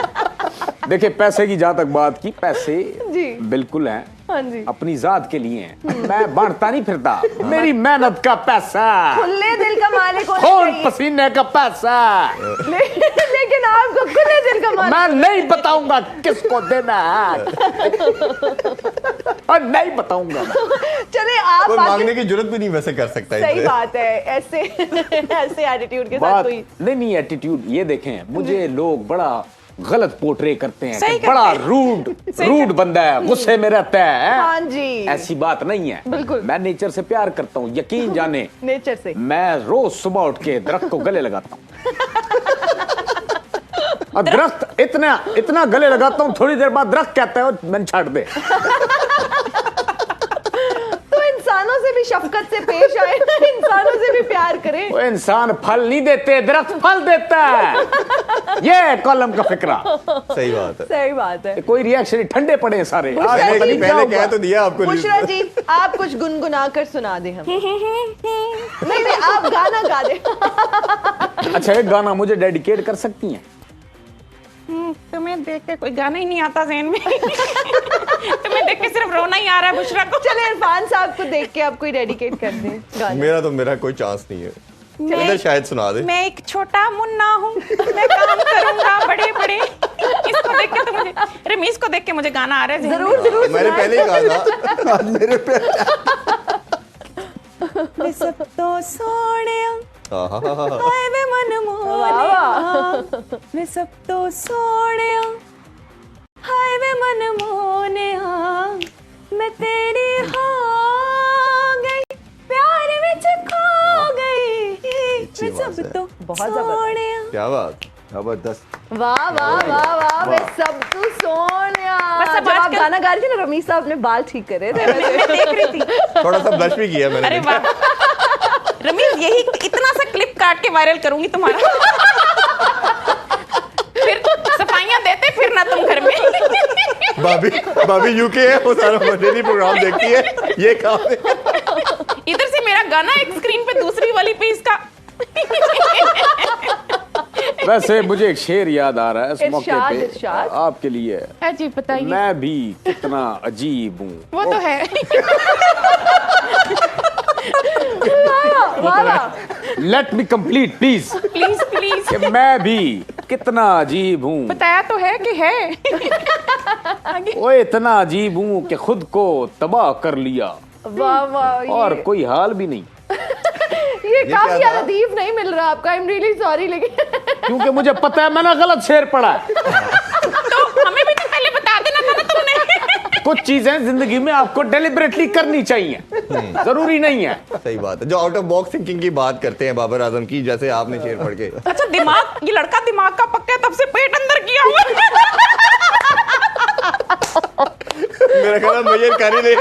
देखिए पैसे की जहां तक बात की, पैसे जी। बिल्कुल हैं, हाँ जी। अपनी जात के लिए हैं। मैं बांटता नहीं फिरता, मेरी मेहनत का पैसा, खुले दिल का मालिक होना खून चाहिए। पसीने का पैसा। लेकिन आपको खुले दिल का मालिक, मैं नहीं बताऊंगा किसको देना है और नहीं बताऊंगा। चले आप कोई आगे- मांगने की जरूरत भी नहीं वैसे कर सकता सही इनसे। बात है, ऐसे ऐसे एटीट्यूड के साथ बात कोई नहीं एटीट्यूड। ये देखें, मुझे लोग बड़ा गलत पोर्ट्रे करते हैं सही कि बड़ा करते रूड बंदा है, गुस्से में रहता है। हाँ जी। ऐसी बात नहीं है, बिल्कुल। मैं नेचर से प्यार करता हूँ, यकीन जाने। नेचर से। मैं रोज सुबह उठ के दरख्त को गले लगाता हूँ और दरख्त इतना गले लगाता हूँ, थोड़ी देर बाद दरख्त कहता है मैंने छाट दे। तो इंसानों से भी शफकत से पेश आए, इंसानों से भी प्यार करें। वो इंसान फल नहीं देते, दरख्त फल देता है। ये कॉलम का फिक्रा। सही बात है। सही बात है। कोई रिएक्शन नहीं, ठंडे पड़े हैं सारे। बुशरा आज जी, पता नहीं क्या पहले होगा। कह तो दिया आपको। बुशरा जी, आप कुछ गुनगुना कर सुना दे हमें। नहीं, आप गाना गा दे। अच्छा, एक गाना मुझे डेडिकेट कर सकती हैं? तुम्हें देख के कोई गाना ही नहीं आता ज़हन में। तुम्हें देख के सिर्फ रोना ही आ रहा है बुशरा को। चले इरफान साहब को देख के आप कोई डेडिकेट कर दें गाना। मेरा कोई चांस नहीं है। इधर शायद सुना दे। मैं एक छोटा मुन्ना हूँ, मैं काम करूंगा बड़े बड़े। इसको देख के तो मुझे, रमीज को देख के मुझे गाना आ रहा है ज़हन में। जरूर जरूर मैंने सुनाएं। पहले ही कहा था। मेरे पे वे सब तो सोने आहा। हाय वे मन मोने, वे सब तो सोने हाय वे मन मोने, मैं तेरी हो गई, प्यार में खो गई, अच्छी वे बात सब है। तो बहुत जबरदस्त। सोने। क्या बात। जबरदस्त। वाह वाह वाह वाह, वे सब तू सोनिया। बस अब जब आप आजकल- गाना गा रही थी ना, रमीज साहब ने बाल ठीक करे थे। मैं देख रही थी। थोड़ा सा ब्लश भी किया मैंने। अरे वाह रमीज, यही इतना सा क्लिप काट के वायरल करूंगी तुम्हारा। फिर सफाइयां देते फिर ना तुम घर में। भाभी यूके है, वो सारा डेली प्रोग्राम देखती है। ये काम है। इधर से मेरा गाना एक स्क्रीन पे, दूसरी वाली पे इसका। वैसे मुझे एक शेर याद आ रहा है इस मौके इरशाद, पे इरशाद। आपके लिए। जी बताइए। मैं भी कितना अजीब हूँ। वो तो है। वाह वाह। Let me complete please. Please please कि मैं भी कितना अजीब हूँ। बताया तो है कि है। आगे। वो इतना अजीब हूँ कि खुद को तबाह कर लिया वाह वाह। और कोई हाल भी नहीं, ये काफी क्या ज्यादा था? डीप नहीं मिल रहा आपका। आई एम रियली सॉरी, लेकिन क्योंकि मुझे पता है मैंने गलत शेर पढ़ा है। तो हमें भी तो पहले बता देना था ना तुमने। कुछ चीजें जिंदगी में आपको डेलिबरेटली करनी चाहिए, जरूरी नहीं है। सही बात है। जो आउट ऑफ बॉक्स थिंकिंग की बात करते हैं बाबर आजम की, जैसे आपने शेर पढ़ के। अच्छा दिमाग, ये लड़का दिमाग का पक्का है, तब से पेट अंदर किया हुआ है। मेरा ख्याल मजर कर ही ले।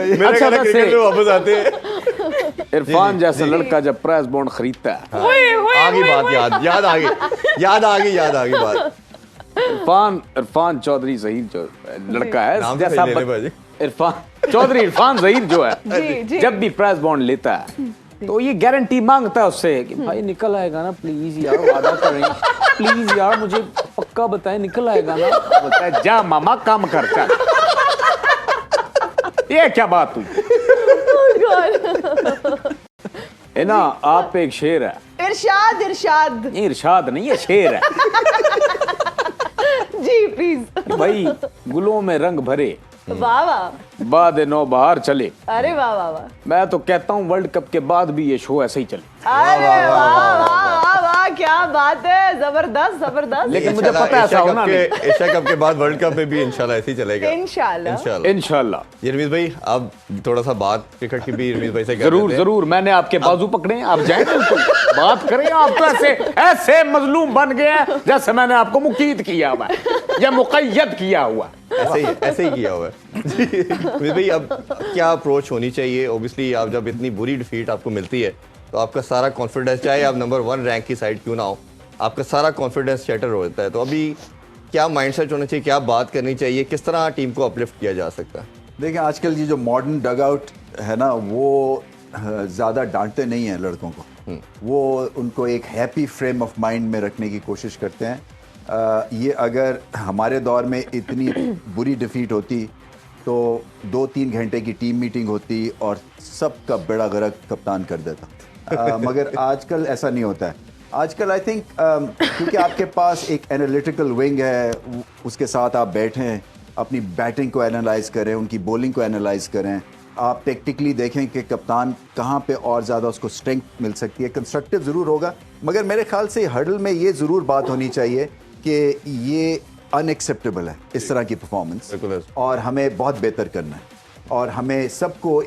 मेरा अच्छा, ख्याल वैसे- क्रिकेट में वापस आते हैं। इरफान जैसा लड़का जब प्राइस बॉन्ड खरीदता है, ओए ओए आगे ओए, बात ओए। याद आ गई बात। इरफान चौधरी जहीर जो लड़का है, नाम तो जैसा सही ले ले भाजी। इरफान चौधरी, इरफान जहीर जो है, जी जी। जब भी प्राइस बॉन्ड लेता है तो ये गारंटी मांगता है उससे कि भाई निकल आएगा ना, प्लीज यार वादा करें, प्लीज यार मुझे पक्का बताएं निकल आएगा ना। बोलता है जा मामा काम कर चल। ये क्या बात हुई है ना। आप पे एक शेर है, इरशाद इरशाद। ये इरशाद नहीं है, शेर है। जी प्लीज। भाई गुलों में रंग भरे, वाह वाह। बाद नौ बहार चले। अरे वाह वाह वाह। मैं तो कहता हूँ वर्ल्ड कप के बाद भी ये शो ऐसे ही चले। अरे वाह वाह वाह वाह, क्या बात है, जबरदस्त जबरदस्त। लेकिन मुझे पता है ऐसा होना नहीं। एशिया कप के बाद वर्ल्ड कप में भी इंशाल्लाह ऐसे ही चलेगा। इंशाल्लाह। इंशाल्लाह। इंशाल्लाह। ये रमीज भाई, आप थोड़ा सा बात क्रिकेट की भी रमीज भाई से कर जरूर लेते हैं। जरूर, मैंने आपके बाजू पकड़े हैं, आप जाएं बिल्कुल बात करें। आप तो ऐसे ऐसे मजलूम बन गए हैं जैसे मैंने आपको मुकीद किया हुआ है या मुक़य्यद किया हुआ। ऐसे ही किया हुआ है। जी रमीज भाई, अब क्या अप्रोच होनी चाहिए? ऑब्वियसली आप जब इतनी बुरी डिफीट आपको मिलती है तो आपका सारा कॉन्फिडेंस, चाहे आप नंबर 1 रैंक की साइड क्यों ना हो, आपका सारा कॉन्फिडेंस शैटर हो जाता है। तो अभी क्या माइंडसेट होना चाहिए, क्या बात करनी चाहिए, किस तरह टीम को अपलिफ्ट किया जा सकता है? देखिए आजकल ये जो मॉडर्न डग आउट है ना, वो ज़्यादा डांटते नहीं हैं लड़कों को, वो उनको एक हैप्पी फ्रेम ऑफ माइंड में रखने की कोशिश करते हैं। ये अगर हमारे दौर में इतनी बुरी डिफीट होती तो 2-3 घंटे की टीम मीटिंग होती और सबका बेड़ा गर्क कप्तान कर देता। मगर आजकल ऐसा नहीं होता है। आजकल आई थिंक क्योंकि आपके पास एक एनालिटिकल विंग है, उसके साथ आप बैठें, अपनी बैटिंग को एनालाइज करें, उनकी बॉलिंग को एनालाइज करें, आप टेक्निकली देखें कि कप्तान कहाँ पे और ज़्यादा उसको स्ट्रेंथ मिल सकती है। कंस्ट्रक्टिव ज़रूर होगा, मगर मेरे ख्याल से हर्डल में ये ज़रूर बात होनी चाहिए कि ये अनएक्सेप्टेबल है इस तरह की परफॉर्मेंस, और हमें बहुत बेहतर करना है, और हमें सबको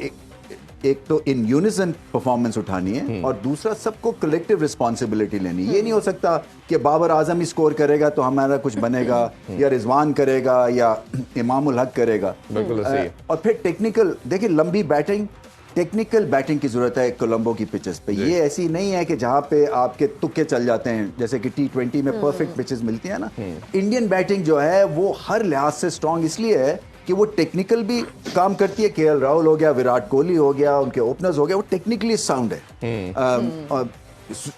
एक तो इन यूनिसन परफॉर्मेंस उठानी है, और दूसरा सबको कलेक्टिव रिस्पॉन्सिबिलिटी लेनी है। ये नहीं हो सकता कि बाबर आजम ही स्कोर करेगा तो हमारा कुछ बनेगा, या रिजवान करेगा या इमामुल हक करेगा। बिल्कुल सही है। और फिर टेक्निकल, देखिए लंबी बैटिंग, टेक्निकल बैटिंग की जरूरत है कोलंबो की पिचेस पे। ये ऐसी नहीं है कि जहाँ पे आपके तुक्के चल जाते हैं, जैसे कि T20 में परफेक्ट पिचेस मिलती है ना। इंडियन बैटिंग जो है वो हर लिहाज से स्ट्रांग इसलिए है कि वो टेक्निकल भी काम करती है। KL राहुल हो गया, विराट कोहली हो गया, उनके ओपनर्स हो गया, वो टेक्निकली साउंड है। और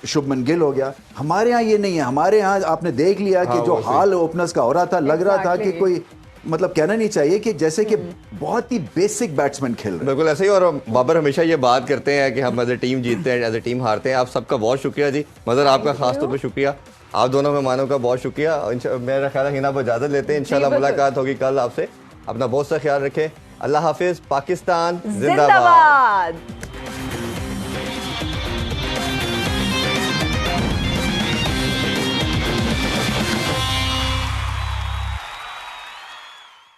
शुभमन गिल हो गया। हमारे यहाँ ये नहीं है। हमारे यहाँ आपने देख लिया कि जो हाल ओपनर्स का हो रहा था, लग रहा था कि कोई मतलब कहना नहीं चाहिए कि जैसे कि बहुत ही बेसिक बैट्समैन खेल रहे हैं। बिल्कुल ऐसे ही। और बाबर हमेशा ये बात करते हैं कि हम एज ए टीम जीतते हैं, एज ए टीम हारते हैं। आप सबका बहुत शुक्रिया जी। मदर आपका खास तौर पे शुक्रिया, आप दोनों मेहमानों का बहुत शुक्रिया। मेरा ख्याल है हिना पर इजाजत लेते हैं, इंशाल्लाह मुलाकात होगी कल आपसे। अपना बहुत सा ख्याल रखें। अल्लाह हाफिज। पाकिस्तान जिंदाबाद।